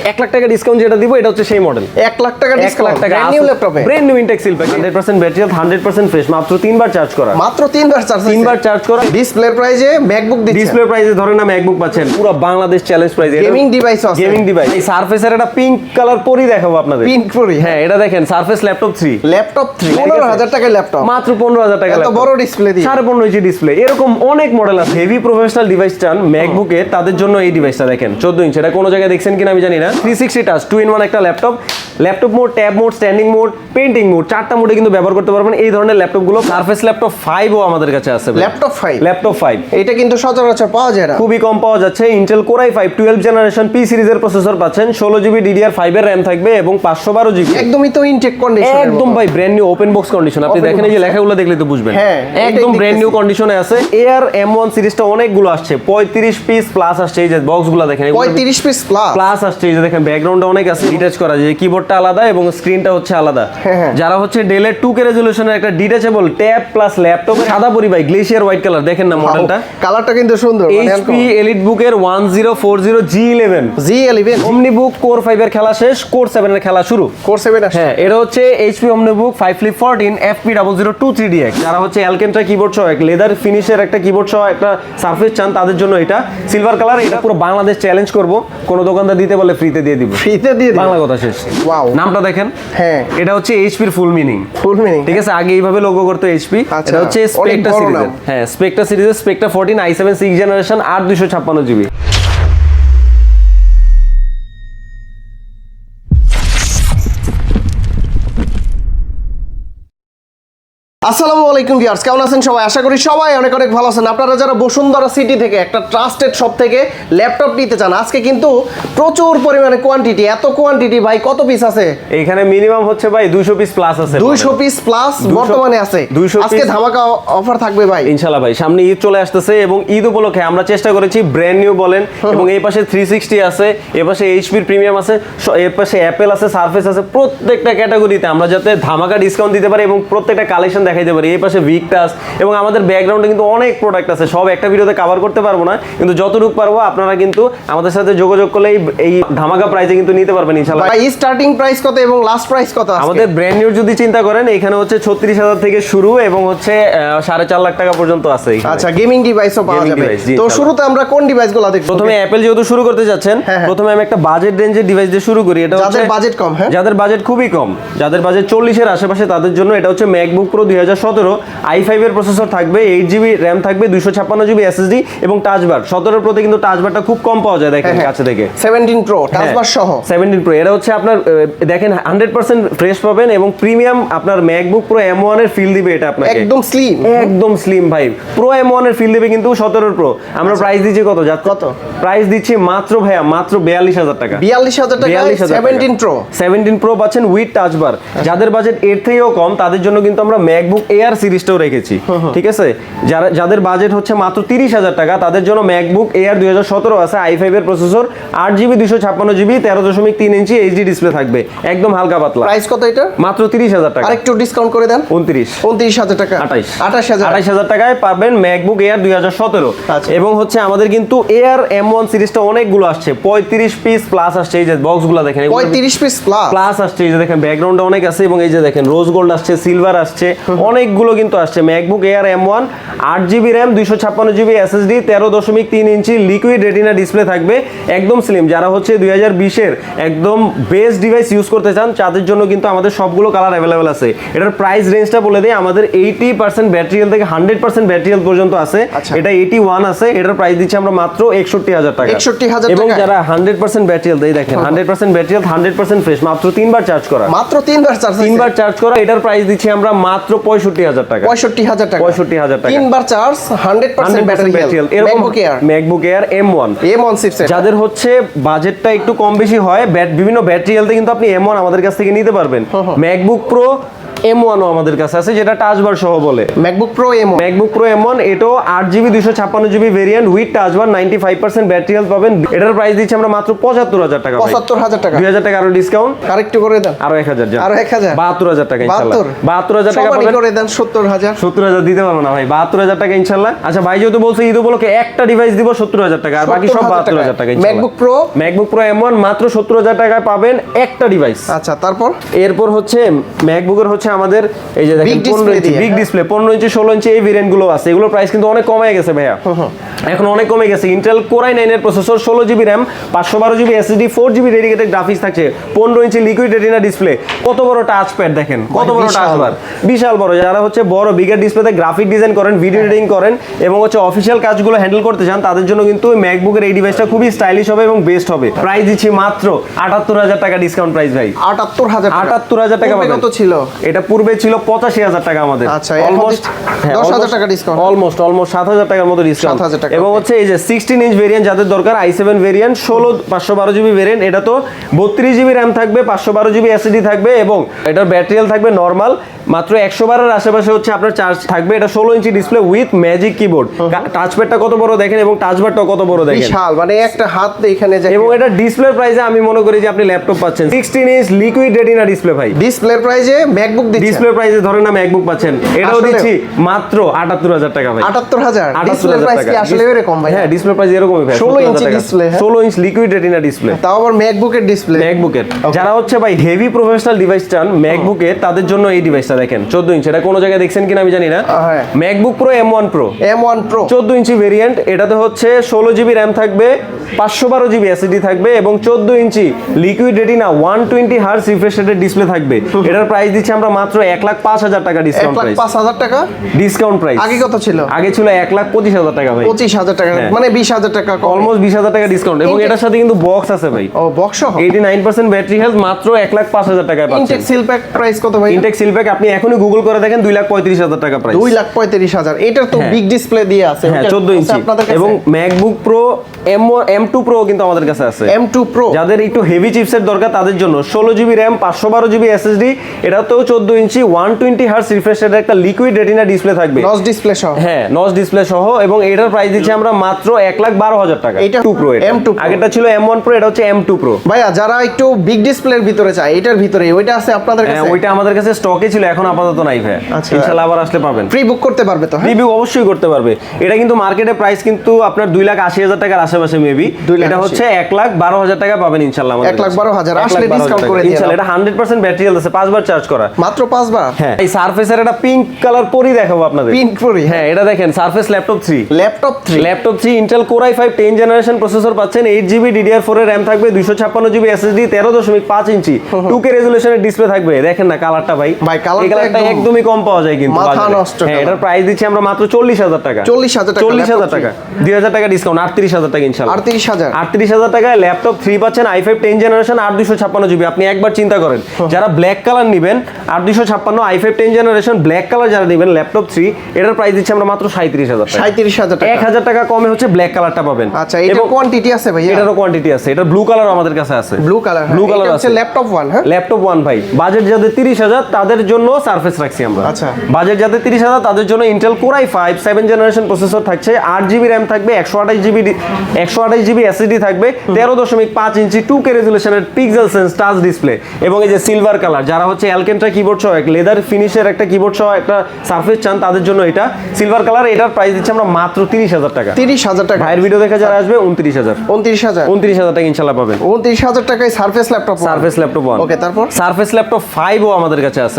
1 লাখ টাকা ডিসকাউন্ট যেটা দিব এটা হচ্ছে সেই মডেল। 1 লাখ টাকা ডিসকাউন্ট ব্র্যান্ড নিউ ল্যাপটপে, brand new intact seal pack 100% battery health, 100% fresh, মাত্র 3 বার চার্জ করা, মাত্র 3 বার চার্জ, 3 বার চার্জ করা। ডিসপ্লে প্রাইজে ম্যাকবুক দিচ্ছে, ডিসপ্লে প্রাইসে ধরেন না ম্যাকবুক পাচ্ছেন পুরো বাংলাদেশ চ্যালেঞ্জ প্রাইসে। গেমিং ডিভাইস আছে, গেমিং ডিভাইস। এই সারফেসের একটা পিঙ্ক কালার পরি দেখাবো আপনাদের, পিঙ্ক পরি। হ্যাঁ এটা দেখেন সারফেস ল্যাপটপ 3, ল্যাপটপ 3 15000 টাকার ল্যাপটপ, মাত্র 15000 টাকা। এত বড় ডিসপ্লে দিয়ে 15.5 ইঞ্চি ডিসপ্লে। এরকম অনেক মডেল আছে। হেভি প্রফেশনাল ডিভাইস চান ম্যাকবুকে, তাদের জন্য এই ডিভাইসটা দেখেন 14 ইঞ্চি। এটা কোনো জায়গায় দেখছেন কিনা আমি জানি না। 360 টাচ 2 in 1 একটা laptop, laptop mode, tab mode, standing mode, painting mode, 4টা মোডে কিন্তু ব্যবহার করতে পারবেন এই ধরনের ল্যাপটপগুলো। সারফেস ল্যাপটপ 5 ও আমাদের কাছে আছে। ল্যাপটপ 5, ল্যাপটপ 5 এটা কিন্তু সচরাচর পাওয়া যায় না, খুবই কম পাওয়া যাচ্ছে। Intel core i5 12 generation P সিরিজের প্রসেসর পাচ্ছেন, 16GB DDR5 এর RAM থাকবে এবং 512GB। একদমই তো ইনটেক কন্ডিশন, একদম ভাই brand new open box condition. আপনি দেখেন এই যে লেখাগুলো দেখলে তো বুঝবেন, হ্যাঁ একদম ব্র্যান্ড নিউ কন্ডিশনে আছে। এয়ার M1 সিরিজটা অনেকগুলো আসছে, 35 পিস প্লাস আসছে। এই যে বক্সগুলো দেখেন 35 পিস প্লাস আসছে। এই যে দেখেন ব্যাকগ্রাউন্ডে অনেক আছে, ডিটাচ করা, যে কিবোর্ডটা আলাদা এবং স্ক্রিনটা হচ্ছে আলাদা। যারা হচ্ছে ডেলের 2K রেজোলিউশনের একটা ডিটাচেবল ট্যাব প্লাস ল্যাপটপ, সাদা পরি ভাই, গ্লেশিয়ার হোয়াইট কালার, দেখেন না মডেলটা, কালারটা কিন্তু সুন্দর। HP EliteBook এর 1040 G11 OmniBook Core 5 এর খেলা শেষ, Core 7 এর খেলা শুরু। Core 7 আসছে, হ্যাঁ এটা হচ্ছে HP OmniBook 5 Flip 14 FP0023DX। যারা হচ্ছে অ্যালকেন্ট্রা কিবোর্ড সহ এক লেদার ফিনিশের একটা কিবোর্ড সহ একটা সারফেস চান, তাদের জন্য এটা সিলভার কালার। এটা পুরো বাংলাদেশ চ্যালেঞ্জ করব, কোন দোকানদার দিতে বলে ফ্রিতে দিয়ে দিব, ফ্রিতে দিয়ে দিই, বাংলা কথা শেষ। ওয়াও, নামটা দেখেন, হ্যাঁ এটা হচ্ছে HP এর ফুল মিনিং, ঠিক আছে। আগে এইভাবে লোগো করতে HP, এটা হচ্ছে স্পেকট্রা সিরিজের, হ্যাঁ স্পেকট্রা সিরিজের স্পেকট্রা 14 i7 6 জেনারেশন 8256GB। আসসালামু আলাইকুম ভিউয়ার্স, কেমন আছেন সবাই? আশা করি সবাই অনেক অনেক ভালো আছেন। আপনারা যারা বসুন্ধরা সিটি থেকে একটা ট্রাস্টেড শপ থেকে ল্যাপটপ নিতে চান, আজকে কিন্তু প্রচুর পরিমাণে কোয়ান্টিটি, এত কোয়ান্টিটি ভাই, কত পিস আছে এখানে? মিনিমাম হচ্ছে ভাই 200 পিস প্লাস আছে, 200 পিস প্লাস বর্তমানে আছে। আজকে ধামাকা অফার থাকবে ভাই ইনশাআল্লাহ ভাই। সামনে ঈদ চলে আসতেছে এবং ঈদ উপলক্ষে আমরা চেষ্টা করেছি ব্র্যান্ড নিউ বলেন, এবং এই পাশে 360 আছে, এই পাশে HP এর প্রিমিয়াম আছে, এই পাশে অ্যাপেল আছে, সারফেস আছে, প্রত্যেকটা ক্যাটাগরিতে আমরা যাতে ধামাকা ডিসকাউন্ট দিতে পারি এবং প্রত্যেকটা কালেকশন দেখাইতে পারি। এই পাশে ভিক্টাস এবং আমাদের ব্যাকগ্রাউন্ডে কিন্তু অনেক প্রোডাক্ট আছে, সব একটা ভিডিওতে কভার করতে পারবো না, কিন্তু যতটুকু পারবো আপনারা কিন্তু আমাদের সাথে যোগাযোগ করলে এই ধামাকা প্রাইসে কিন্তু নিতে পারবেন ইনশাআল্লাহ। ভাই স্টার্টিং প্রাইস কত এবং লাস্ট প্রাইস কত আছে? আমাদের ব্র্যান্ড নিউ যদি চিন্তা করেন, এখানে হচ্ছে 36000 থেকে শুরু এবং হচ্ছে 4.5 লাখ টাকা পর্যন্ত আছে এখানে। আচ্ছা, গেমিং ডিভাইসও পাওয়া যাবে। তো শুরুতে আমরা কোন ডিভাইসগুলো দেখব? প্রথমে অ্যাপেল যেহেতু শুরু করতে যাচ্ছেন, প্রথমে আমি একটা বাজেট রেঞ্জের ডিভাইস দিয়ে শুরু করি। এটা হচ্ছে যাদের বাজেট কম, হ্যাঁ যাদের বাজেট খুবই কম, যাদের বাজেট 40 এর আশেপাশে, তাদের জন্য এটা হচ্ছে ম্যাকবুক প্রো 2017 i5 এর প্রসেসর থাকবে, 8GB RAM থাকবে, 256GB SSD এবং টাচ বার। 17 প্রোতে কিন্তু টাচ বারটা খুব কম পাওয়া যায়, দেখেন কাছে থেকে। 17 প্রো টাচ বার সহ 17 প্রো, এটা হচ্ছে আপনার দেখেন 100% ফ্রেশ পাবেন এবং প্রিমিয়াম আপনার ম্যাকবুক প্রো M1 এর ফিল দিবে এটা আপনাকে, একদম স্লিম, একদম স্লিম ভাই। প্রো M1 এর ফিল দিবে কিন্তু 17 প্রো। আমরা প্রাইস দিচ্ছি কত? কত প্রাইস দিচ্ছি মাত্র ভাইয়া, মাত্র 42000 টাকা। 42000 টাকা 17 প্রো, 17 প্রো পাচ্ছেন উইথ টাচ বার। যাদের বাজেট এর থেকেও কম, তাদের জন্য কিন্তু আমরা ম্যাকবুক এয়ার সিরিজটাও রেখেছি, ঠিক আছে। যাদের বাজেট হচ্ছে মাত্র 30000 টাকা, তাদের জন্য ম্যাকবুক এয়ার 2017 আছে, i5 এর প্রসেসর, 8GB 256GB 13.3 ইঞ্চি HD ডিসপ্লে থাকবে, একদম হালকা পাতলা। প্রাইস কত এটা? মাত্র 30000 টাকা। আরেকটু ডিসকাউন্ট করে দেন, 29000 টাকা, 28000 টাকায় পাবেন ম্যাকবুক এয়ার 2017। এবং হচ্ছে আমাদের কিন্তু এয়ার M1 সিরিজটা অনেকগুলো আসছে, 35 পিস প্লাস আসছে। এই যে বক্সগুলো দেখেন, 35 পিস প্লাস আসছে। এই যে দেখেন ব্যাকগ্রাউন্ডে অনেক আছে এবং এই যে দেখেন রোজ গোল্ড আসছে, সিলভার আসছে, অনেকগুলো কিন্তু আসছে। MacBook Air M1 8GB RAM 256GB SSD 13.3 ইঞ্চি লিকুইড রেটিনা ডিসপ্লে থাকবে, একদম স্লিম। যারা হচ্ছে 2020 এর একদম বেস্ট ডিভাইস ইউজ করতে চান, তাদের জন্য কিন্তু আমাদের সবগুলো কালার অ্যাভেলেবেল আছে। এটার প্রাইস রেঞ্জটা বলে দিই, আমাদের 80% ব্যাটারি হেলথ থেকে 100% ব্যাটারি হেলথ পর্যন্ত আছে। এটা 81 আছে, এটার প্রাইস দিচ্ছি আমরা মাত্র 61000 টাকা। 61000 এবং যারা 100% ব্যাটারি হেলথ, এই দেখেন 100% ব্যাটারি হেলথ, 100% ফ্রেশ, মাত্র 3 বার চার্জ করা, মাত্র 3 বার চার্জ করা। এটার প্রাইস দিচ্ছি আমরা মাত্র 65000 টাকা। 65000 টাকা, 3 বার charge, 100% battery health, MacBook Air M1 chipset. যাদের হচ্ছে বাজেটটা একটু কম বেশি হয়, বিভিন্ন ব্যাটারি হেলথে কিন্তু আপনি M1 আমাদের কাছ থেকে নিতে পারবেন। ম্যাকবুক প্রো M1 ও আমাদের কাছে আছে, যেটা টাচ বার সহ বলে। MacBook pro M1, MacBook pro M1 এটাও 8GB 256GB variant with touch bar, 95% battery health পাবেন। এটার প্রাইস দিচ্ছি আমরা মাত্র 75000 টাকা। 75000 টাকা, 2000 টাকা আরো ডিসকাউন্ট, আরেকটু করে দেন, আরো 1000 আরো 1000, 72000 টাকা ইনশাআল্লাহ। 72000 টাকা সবারই পাবেন। করে দেন 70000। 70000 দিতে পারবো না ভাই, 72000 টাকা ইনশাআল্লাহ। আচ্ছা ভাই যেহেতু বলছে ঈদ উপলক্ষে একটা ডিভাইস দিব 70000 টাকা, আর বাকি সব 72000 টাকা ইনশাআল্লাহ। ম্যাকবুক প্রো M1 মাত্র 70000 টাকায় পাবেন একটা ডিভাইস। আচ্ছা তারপর এরপর হচ্ছে ম্যাকবুকের হচ্ছে আমাদের এই যে দেখেন 15 ইঞ্চি বিগ ডিসপ্লে, 15 ইঞ্চি 16 ইঞ্চি এই ভেরিয়েন্ট গুলো আছে। এগুলোর প্রাইস কিন্তু অনেক কমে গেছে ভাইয়া, এখন অনেক কমে গেছে। ইন্টেল Core i9 এর processor, 16GB RAM, 512GB SSD, 4GB dedicated graphics থাকছে, 15 ইঞ্চি লিকুইড রেটিনা ডিসপ্লে। কত বড় টাচ প্যাড দেখেন, কত বড় টাচ বার, বিশাল বড়। যারা হচ্ছে বড় বিগার ডিসপ্লেতে গ্রাফিক ডিজাইন করেন, ভিডিও এডিটিং করেন এবং হচ্ছে অফিসিয়াল কাজগুলো হ্যান্ডেল করতে চান, তাদের জন্য কিন্তু ম্যাকবুকের এই ডিভাইসটা খুবই স্টাইলিশ হবে এবং বেস্ট হবে। প্রাইস দিচ্ছি মাত্র 78000 টাকা ডিসকাউন্ট প্রাইস ভাই। 78000 টাকা পাবেন। কত ছিল এটা পূর্বে ছিল 85000 টাকা আমাদের। আচ্ছা অলমোস্ট 10000 টাকা ডিসকাউন্ট, অলমোস্ট 7000 টাকার মতো ডিসকাউন্ট। 7000 টাকা। এবং হচ্ছে এই যে 16 ইঞ্চ ভেরিয়েন্ট যাদের দরকার, i7 ভেরিয়েন্ট, 16 512GB ভেরিয়েন্ট, এটা তো 32GB RAM থাকবে, 512GB SSD থাকবে এবং এটার ব্যাটারি হেলথ থাকবে নরমাল মাত্র 100 বারের আশেপাশে হচ্ছে আপনার চার্জ থাকবে। এটা 16 inch display with magic keyboard, টাচপ্যাডটা কত বড় দেখেন এবং টাচবারটাও কত বড় দেখেন, বিশাল, মানে একটা হাত এখানে যায়। এবং এটা ডিসপ্লের প্রাইসে আমি মনে করি যে আপনি ল্যাপটপ পাচ্ছেন। 16 ইঞ্চ লিকুইড রেটিনা ডিসপ্লে ভাই, ডিসপ্লের প্রাইসে ম্যাকবুক দিচ্ছে। ডিসপ্লে প্রাইসে ধরেন না ম্যাকবুক পাচ্ছেন, এটাও আসলেও? দিচ্ছি মাত্র 78000 টাকা ভাই। 78000 ডিসপ্লের প্রাইস কি আসলে এরকম ভাই? হ্যাঁ ডিসপ্লে প্রাইস এরকমই ভাই, 16 inch display, 16 inch liquid retina display, তাও আবার ম্যাকবুকের ডিসপ্লে। ম্যাকবুকের যারা হচ্ছে ভাই হেভি প্রফেশনাল ডিভাইস চান ম্যাকবুকের, তাদের জন্য এই ডিভাইসটা দেখেন 14 ইঞ্চ। এটা কোনো জায়গায় দেখছেন কিনা আমি জানি না। হ্যাঁ ম্যাকবুক প্রো M1 Pro 14 ইঞ্চি ভেরিয়েন্ট, এটাতে হচ্ছে 16GB RAM থাকবে, 512GB SSD থাকবে এবং 14 ইঞ্চি লিকুইড রেটিনা 120 হার্জ রিফ্রেশ রেটের ডিসপ্লে থাকবে। এটার প্রাইস দিচ্ছি আমরা মাত্র 1,05,000 টাকা ডিসকাউন্ট প্রাইস। 1,05,000 টাকা ডিসকাউন্ট প্রাইস। আগে কত ছিল? আগে ছিল 1,25,000 টাকা ভাই। 25,000 টাকা, মানে 20,000 টাকা কম, অলমোস্ট 20,000 টাকা ডিসকাউন্ট। এবং এটার সাথে কিন্তু বক্স আছে ভাই। ও বক্স সহ 89% ব্যাটারি হেলথ, মাত্র 1,05,000 টাকায় পাচ্ছেন। ইনটেক সিল প্যাক প্রাইস কত ভাই? ইনটেক সিল প্যাক আপনি এখনই গুগল করে দেখেন 2,35,000 টাকা প্রাইস। 2,35,000। এটার তো বিগ ডিসপ্লে দিয়ে আছে। হ্যাঁ 14 ইঞ্চি। এবং ম্যাকবুক প্রো M2 Pro কিন্তু আমাদের কাছে আছে। M2 Pro যাদের একটু হেভি চিপসেট দরকার তাদের জন্য 16GB RAM, 512GB SSD, এটাতেও 14 ইঞ্চি 120 হার্জ রিফ্রেশ রেটের একটা লিকুইড রেটিনা ডিসপ্লে থাকবে, নচ ডিসপ্লে সহ। হ্যাঁ নচ ডিসপ্লে সহ। এবং এটার প্রাইস দিচ্ছি আমরা মাত্র 1,12,000 টাকা। এটা 2 Pro, M2 Pro। আগেরটা ছিল M1 Pro, এটা হচ্ছে M2 Pro। ভাইয়া যারা একটু বিগ ডিসপ্লের ভিতরে চায়, এটার ভিতরে ওইটা আছে আপনাদের হ্যাঁ কাছে? ওইটা আমাদের কাছে স্টকে ছিল, এখন আপাতত নাই ভাই। আচ্ছা। ইনশাআল্লাহ আবার আসলে পাবেন। ফ্রি বুক করতে পারবে তো? হ্যাঁ রিভিউ অবশ্যই করতে পারবে। এটা কিন্তু মার্কেটে প্রাইস কিন্তু আপনার 2,80,000 টাকার আশেপাশে মেবি। 2,80,000 এটা হচ্ছে 1,12,000 টাকা পাবেন ইনশাআল্লাহ আমাদের। 1,12,000 আসলে ডিসকাউন্ট করে দিই ইনশাআল্লাহ। এটা 100% ব্যাটারি হেলথ আছে, 5 বার চার্জ করা, মাত্র 5 বার। হ্যাঁ এই সারফেসের একটা পিঙ্ক কালার পরি দেখাবো আপনাদের। পিন করি। হ্যাঁ এটা দেখেন surface laptop 3। Laptop 3 Intel Core i5 10 generation processor পাচ্ছেন, 8GB DDR4 এর RAM থাকবে, 256GB SSD, 13.5 inch 2K রেজোলিউশনের display থাকবে। দেখেন না কালারটা ভাই, ভাই এই কালারটা একদমই কম পাওয়া যায় কিন্তু মাথা বাজারে। নষ্ট। হ্যাঁ এটার প্রাইস দিচ্ছি আমরা মাত্র 40,000 টাকা। 40,000 টাকা। 40,000 টাকা, 2,000 টাকা ডিসকাউন্ট, 38,000 টাকা ইনশাআল্লাহ। 38,000। 38,000 টাকায় ল্যাপটপ 3 পাচ্ছেন, i5 10 জেনারেশন 8,256GB। আপনি একবার চিন্তা করেন যারা ব্ল্যাক কালার নেবেন, 8,256 i5 10 জেনারেশন ব্ল্যাক কালার যারা নেবেন ল্যাপটপ 3, এটার প্রাইস দিচ্ছি আমরা মাত্র 37,000 টাকা। 37,000 টাকা। 1,000 টাকা কমে হচ্ছে ব্ল্যাক কালারটা পাবেন। আচ্ছা এটার কোয়ান্টিটি আছে ভাই? এটারও কোয়ান্টিটি আছে। এটা ব্লু কালার আমাদের কাছে আছে। ব্লু কালার আছে। ল্যাপটপ 1। হ্যাঁ ল্যাপটপ 1 ভাই। বাজেট যাদের 30,000 তাদের জন্য সারফেস রাখছি আমরা। আচ্ছা। বাজেট যাদের 30,000 তাদের জন্য Intel Core i5 7 generation processor থাকছে, 8GB RAM থাকবে, 128GB SSD থাকবে, 13.5 ইঞ্চি 2K রেজোলিউশনের পিক্সেল সেন্স টাচ ডিসপ্লে এবং এই যে সিলভার কালার যারা হচ্ছে অ্যালকেন্ট্রা কিবোর্ড সহ লেদার ফিনিশের একটা কিবোর্ড সহ একটা সারফেস চান তাদের জন্য এটা সিলভার কালার। এটার প্রাইস দিচ্ছি আমরা মাত্র 30,000 টাকা। 30,000 টাকা। ভাইয়ের ভিডিও দেখে যারা আসবে 29,000। 29,000 টাকা ইনশাআল্লাহ পাবেন। 29,000 টাকায় সারফেস ল্যাপটপ। Surface laptop 1। ওকে তারপর সারফেস ল্যাপটপ 5 ও আমাদের কাছে আছে।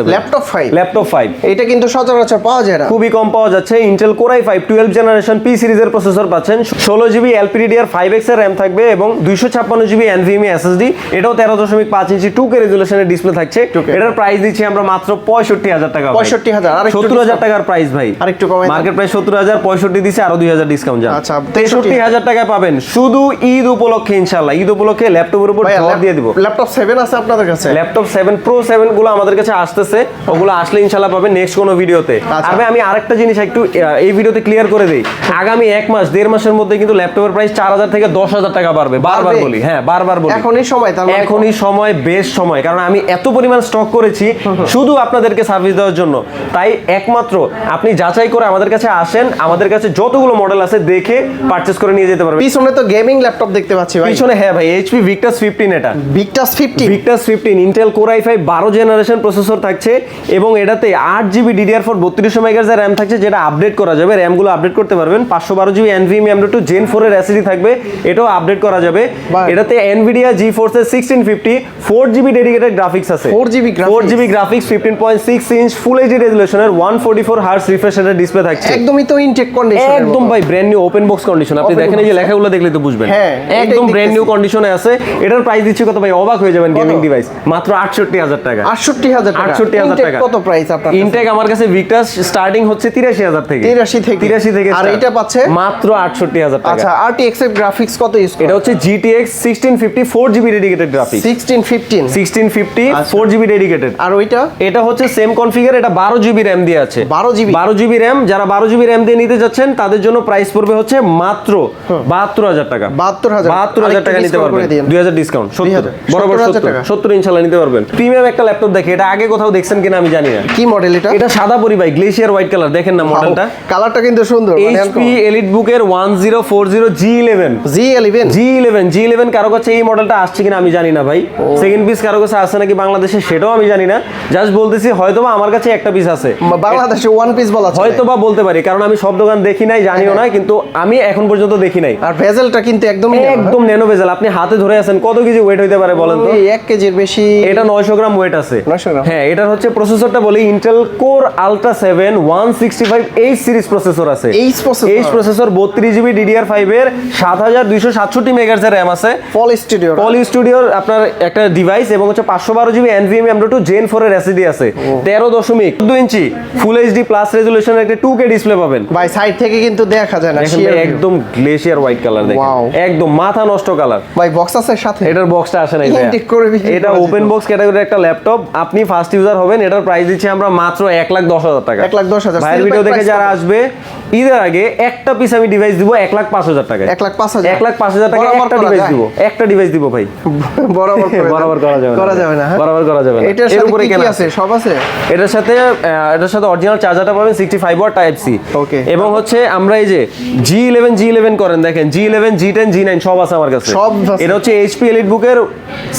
ল্যাপটপ 5 এটা কিন্তু সচরাচর পাওয়া যায় না, খুবই কম পাওয়া যাচ্ছে। Intel Core i5 12 generation P সিরিজের প্রসেসর পাচ্ছেন, 16GB LPDDR5X এর RAM থাকবে এবং 256GB NVMe SSD, এটাও 13.5 ইঞ্চি 2K রেজোলিউশনের ডিসপ্লে থাকছে। এটার প্রাইস দিচ্ছি আমরা মাত্র 65,000 টাকা। 65,000 আর 70,000 টাকার প্রাইস ভাই। আরেকটু কমাই মার্কেট প্রাইস 70,000, 65 দিছে, আরো 2,000 ডিসকাউন্ট যান। আচ্ছা 63,000 টাকায় পাবেন শুধু ঈদ উপলক্ষে ইনশাআল্লাহ। ঈদ উপলক্ষে ল্যাপটপের উপর ঝড় দিয়ে দিব। ল্যাপটপ 7 আছে আপনাদের কাছে? ল্যাপটপ 7 Pro 7 গুলো আমাদের কাছে আসতেছে, ওগুলো আসলে ইনশাআল্লাহ পাবেন নেক্সট কোনো ভিডিওতে। আর ভাই আমি আরেকটা জিনিস একটু এই ভিডিওতে ক্লিয়ার করে দেই, আগামী 1 মাস 1.5 মাসের মধ্যে কিন্তু ল্যাপটপের প্রাইস 4,000 থেকে 10,000 টাকা বাড়বে, বারবার বাড়বে? বলি, হ্যাঁ বারবার বলি। এখনই সময়, তার মানে এখনই সময়, বেস্ট সময়, কারণ আমি এত পরিমাণ স্টক করেছি শুধু আপনাদেরকে সার্ভিস দেওয়ার জন্য। তাই একমাত্র আপনি যাচাই করে আমাদের কাছে আসেন, আমাদের কাছে যতগুলো মডেল আছে দেখে পারচেজ করে নিয়ে যেতে পারবেন। পিছনে তো গেমিং ল্যাপটপ দেখতে পাচ্ছি ভাই। পিছনে হ্যাঁ ভাই, এইচপি ভিক্টাস 15, এটা Victus 50 Victus 15 Intel core i5 12 generation processor থাকছে এবং এটাতে 8GB DDR4 3200 মেগাহার্জ এর র্যাম থাকছে, যেটা আপডেট করা যাবে, র্যামগুলো আপডেট করতে পারবেন। 512GB NVMe M.2 Gen 4 এর SSD থাকবে, এটাও আপডেট করা যাবে। বাহ। এটাতে Nvidia GeForce 1650 4GB dedicated graphics আছে, 4GB graphics 15.6 inch full HD রেজোলিউশনের 144 হার্টজ রিফ্রেশ রেটের ডিসপ্লে থাকছে। একদমই তো ইনটেক কন্ডিশন, একদম ভাই brand new open box condition, আপনি Open দেখেন এই যে লেখাগুলো দেখলে তো বুঝবেন, হ্যাঁ, একদম এটাই ব্র্যান্ড নিউ দেখতেছি। কন্ডিশনে আছে। এটার প্রাইস দিচ্ছি কত ভাই, অবাক হয়ে যাবেন, গেমিং ডিভাইস মাত্র 68,000 টাকা। 68,000 টাকা। 68,000 Intake টাকা। কত প্রাইস আপনার? ইনটেক আমার কাছে ভিক্টাস স্টার্টিং হচ্ছে 83,000 থেকে, 83 থেকে। আর start। এটা পাচ্ছে মাত্র 68,000 টাকা। আচ্ছা, RTX এর গ্রাফিক্স কত ইউজ এটা হচ্ছে GTX 1650 4GB ডেডিকেটেড গ্রাফিক্স, 1615 1650 আচ্ছা। 4GB dedicated. আর ওইটা এটা হচ্ছে সেম কনফিগার, এটা 12GB র্যাম দিয়ে আছে। 12GB র্যাম, যারা 12GB র্যাম দিয়ে নিতে যাচ্ছেন তাদের জন্য প্রাইস পড়বে হচ্ছে মাত্র 72,000 টাকা। 72,000 টাকা নিতে পারবেন, 2000 ডিসকাউন্ট, 70 বরাবর 70,000 টাকা। 70 ইনশাআল্লাহ নিতে পারবেন। প্রিমিয়াম একটা ল্যাপটপ দেখে, এটা আগে কোথাও দেখছেন কিনা আমি জানি না। কি মডেল এটা? এটা সাদা পরি ভাই, গ্লেশিয়ার হোয়াইট কালার, দেখেন না মডেলটা। কালারটা কিন্তু সুন্দর, মানে HP EliteBook এর 1040 G11 G11 কারো কাছে এই মডেলটা আসছে কিনা আমি জানি না ভাই। সেকেন্ড পিস কারো কাছে আছে নাকি বাংলাদেশে সেটাও আমি জানি না, জাস্ট বলতেছি হয়তোবা আমার কাছে একটা পিস আছে, বাংলাদেশে ওয়ান পিস বলা চলে। হয়তোবা বলতে পারি, কারণ আমি সব দোকান দেখি নাই, জানিও না, কিন্তু আমি এখন পর্যন্ত দেখি নাই। আর ভেজেলটা কিন্তু একদমই একদম ন্যানো ভেজেল, আপনি হাতে ধরে আছেন, কত কেজি ওয়েট হইতে পারে বলেন তো? 1 কেজির বেশি। এটা 900 গ্রাম ওয়েট আছে। 900 গ্রাম। হ্যাঁ, এটার হচ্ছে প্রসেসরটা বলি Intel core ultra 7 165H series processor আছে। H processor। H processor 32GB DDR5 এর 7267 মেগাহার্জ এর RAM আছে। পলি স্টুডিওর আপনার একটা ডিভাইস এবং হচ্ছে 512GB NVMe M.2 Gen 4 এর SSD আছে। 13.14 ইঞ্চি ফুল এইচডি প্লাস রেজোলিউশনের একটা 2K ডিসপ্লে পাবেন। ভাই সাইড থেকে কিন্তু দেখা যায় না, দেখেন ভাই, একদম গ্লেশিয়ার হোয়াইট কালার, দেখেন Wow। একদম মাথা নষ্ট কালার। ভাই বক্স আছে সাথে? এটার বক্সটা আসে নাই ভাই, Intake করে বিক্রি এটা করা ওপেন যেত। বক্স ক্যাটাগরির একটা ল্যাপটপ, আপনি ফার্স্ট ইউজার হবেন। এটার প্রাইস দিচ্ছি আমরা মাত্র 1,10,000 টাকা। 1,10,000 ভাইয়ের ভিডিও দেখে যারা আসবে ঈদের আগে একটা পিস আমি ডিভাইস দিব 1,05,000 টাকায়। 1,05,000 1,05,000 টাকায় একটা ডিভাইস দিব, একটা ডিভাইস দিব ভাই। বরাবর করে বরাবর করা যাবে না, করা যাবে না, হ্যাঁ? বরাবর করা যাবে না। এটার এর সাথে উপরে কি কেন কি আছে? সব আছে? এটার সাথে অরিজিনাল চার্জারটা পাবেন 65 ওয়াট টাইপ সি। Okay। এবং হচ্ছে আমরা এই যে G11 করেন, দেখেন G11 G10 G9 সব আছে আমার কাছে। সব আছে। এটা হচ্ছে HP EliteBook এর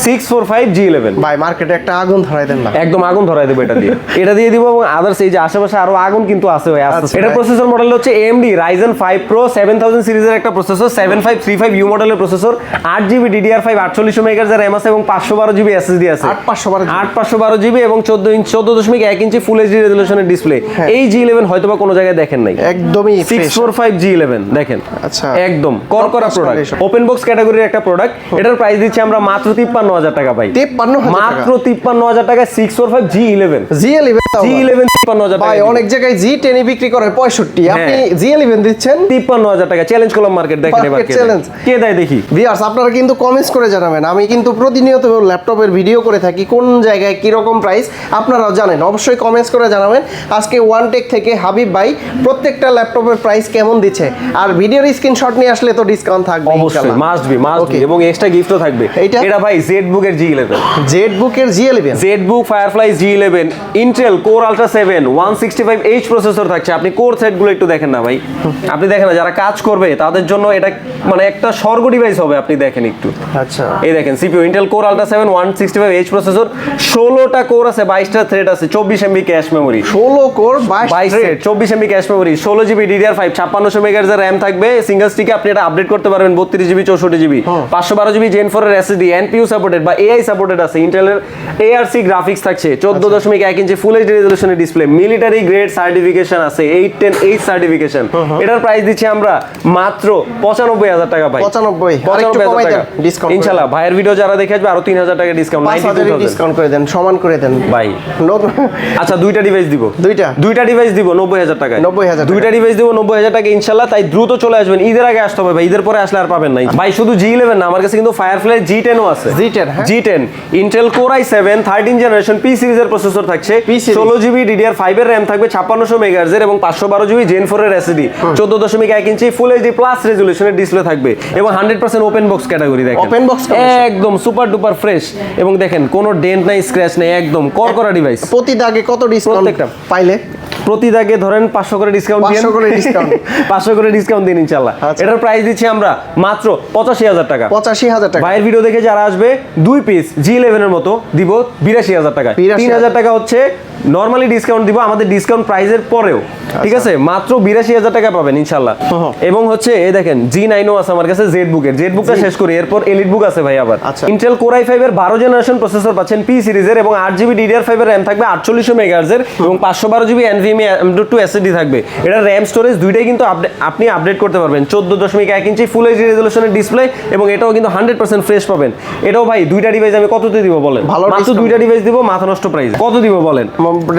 645 G11। ভাই মার্কেটে একটা আগুন ধরাই দেন না। একদম আগুন ধরাই দেবো এটা দিয়ে, এটা দিয়ে দিব। এবং আদার্স এই যে আশেপাশে আরো আগুন কিন্তু আছে ভাই, আস্তে আস্তে। আচ্ছা এটা ভাই। প্রসেসর মডেল হচ্ছে AMD Ryzen 5 Pro 7000 সিরিজের একটা প্রসেসর, 7535U মডেলের processor, 8GB DDR5 4800 megahertz RAM আছে এবং 512GB SSD আছে। 8512 GB এবং 14.1 ইঞ্চি ফুল এইচডি রেজোলিউশনের ডিসপ্লে। হ্যাঁ। এই G11 হয়তোবা কোনো জায়গায় দেখেন নাই, একদমই fresh। 645 G11 দেখেন। আচ্ছা। একদম করকরা Top product, condition। Open box ক্যাটাগরির একটা প্রোডাক্ট। এটার প্রাইস দিচ্ছি আমরা মাত্র 53,000 টাকা ভাই। 53,000 মাত্র 53,000 টাকায় 645 G11 G11 53,000 ভাই, টাকা। অনেক জায়গায় G10 বিক্রি করে 65, আপনি হ্যাঁ। G11 দিচ্ছেন 53,000 টাকা। চ্যালেঞ্জ করলাম মার্কেট, দেখেন এবার Market কে দেয়। challenge। কে দেয় দেখি। ভিউয়ার্স আপনারা কিন্তু কমেন্টস করে জানাবেন। আমি কিন্তু প্রতিনিয়ত ল্যাপটপের ভিডিও করে থাকি, কোন জায়গায় কি রকম প্রাইস আপনারাও জানেন, অবশ্যই কমেন্টস করে জানাবেন। আজকে ওয়ানটেক থেকে হাবিব ভাই প্রত্যেকটা ল্যাপটপের প্রাইস কেমন দিচ্ছে, আর ভিডিওর স্ক্রিনশট নিয়ে আসলে তো ডিসকাউন্ট থাকবে অবশ্যই মাস্ট বি Okay। এবং এক্সট্রা গিফটও থাকবে। এইটা? এটা ভাই ZBook এর G11, ZBook এর G11 ZBook Firefly G11 Intel Core Ultra 7 165H processor থাকছে। আপনি কোর সেটগুলো একটু দেখেন না ভাই, আপনি দেখেন না, যারা কাজ করবে তাদের জন্য এটা মানে একটা স্বর্গ ডিভাইস হবে। আপনি দেখেন একটু, আচ্ছা এই দেখেন CPU Intel Core Ultra 7 165H processor, 16টা কোর আছে, 22টা থ্রেড আছে, 24 MB cache memory, 16 core 22 thread, 24 MB cache memory, 16GB DDR5 5600 megahertz এর RAM থাকবে সিঙ্গেল স্টিকে। আপনি এটা আপডেট করতে পারবেন 32GB 64GB, 512GB Gen 4 এর SSD, NPU সাপোর্টেড বা AI সাপোর্টেড আছে। ইন্টেলের ARC গ্রাফিক্স থাকছে, 14.1 ইঞ্চি ফুল এইচডি রেজোলিউশনের ডিসপ্লে, মিলিটারি গ্রেড সার্টিফিকেশন আছে, 810H সার্টিফিকেশন। এটার প্রাইস দিচ্ছি আমরা মাত্র 95,000 টাকা ভাই। 95 আরেকটু কমাই দেন, ডিসকাউন্ট ইনশাআল্লাহ। ভাইয়ের ভিডিও যারা দেখে আসবে আরো 3,000 টাকা ডিসকাউন্ট, 5,000 ডিসকাউন্ট করে দেন, সমান করে দেন ভাই। নতুন আচ্ছা, দুইটা ডিভাইস দিব, দুইটা ডিভাইস দিব 90,000 টাকায়। 90,000 দুইটা ডিভাইস দিব 90,000 টাকা ইনশাআল্লাহ। তাই দ্রুত চলে আসবেন, ঈদের আগে আসতে হবে ভাই, ঈদের পরে আসলে আর পাবেন নাই ভাই। শুধু G11 না, আমার কাছে কিন্তু Firefly G10 ও আছে। G10 হ্যাঁ G10 Intel Core i7 13 generation P সিরিজের প্রসেসর থাকছে, P series। 16GB DDR5 এর RAM থাকবে 5600 MHz এর এবং 512GB Gen 4 এর SSD, 14.1 inch full HD plus রেজোলিউশনের display থাকবে এবং 100% ওপেন বক্স ক্যাটাগরি। দেখেন Open box condition। একদম সুপার ডুপার ফ্রেশ এবং দেখেন কোনো ডেন্ট নাই, স্ক্র্যাচ নাই, একদম করকরা ডিভাইস। প্রতি দাগে কত ডিসকাউন্ট প্রত্যেকটা। পাইলে? প্রতি দাগে ধরেন 500 করে ডিসকাউন্ট দিন, 500 করে discount। 500 করে ডিসকাউন্ট দিন ইনশাআল্লাহ। আচ্ছা। এটার প্রাইস দিচ্ছি আমরা মাত্র 85000 টাকা। 85000 টাকা। ভাইয়ের ভিডিও দেখে যারা আসবে 2 পিস G11 এর মতো দিব 82000 টাকা। 3000 টাকা হচ্ছে নরমালি ডিসকাউন্ট দিব আমাদের ডিসকাউন্ট প্রাইসের পরেও, ঠিক আছে? মাত্র 82000 টাকা পাবেন ইনশাআল্লাহ। এবং হচ্ছে এই দেখেন G9 ও আছে আমার কাছে, জেড বুকটা শেষ করি, এরপর এলিট বুক আছে ভাই আবার। আচ্ছা। Intel Core i5 এর 12 জেনারেশন প্রসেসর পাচ্ছেন P সিরিজের এবং 8GB DDR5 এর RAM থাকবে 4800 MHz এর এবং 512GB NVMe M.2 SSD থাকবে। এটা RAM স্টোরেজ দুইটাই কিন্তু আপনি আপডেট করতে পারবেন। 14.1 ইঞ্চি ফুল এইচডি রেজোলিউশনের ডিসপ্লে এবং এটাও কিন্তু 100% ফ্রেশ পাবেন। এটাও ভাই দুইটা ডিভাইস আমি কততে দিব বলেন? ভালো মাত্র discount। দুইটা ডিভাইস দিব মাথা নষ্ট প্রাইস। কত দিব বলেন?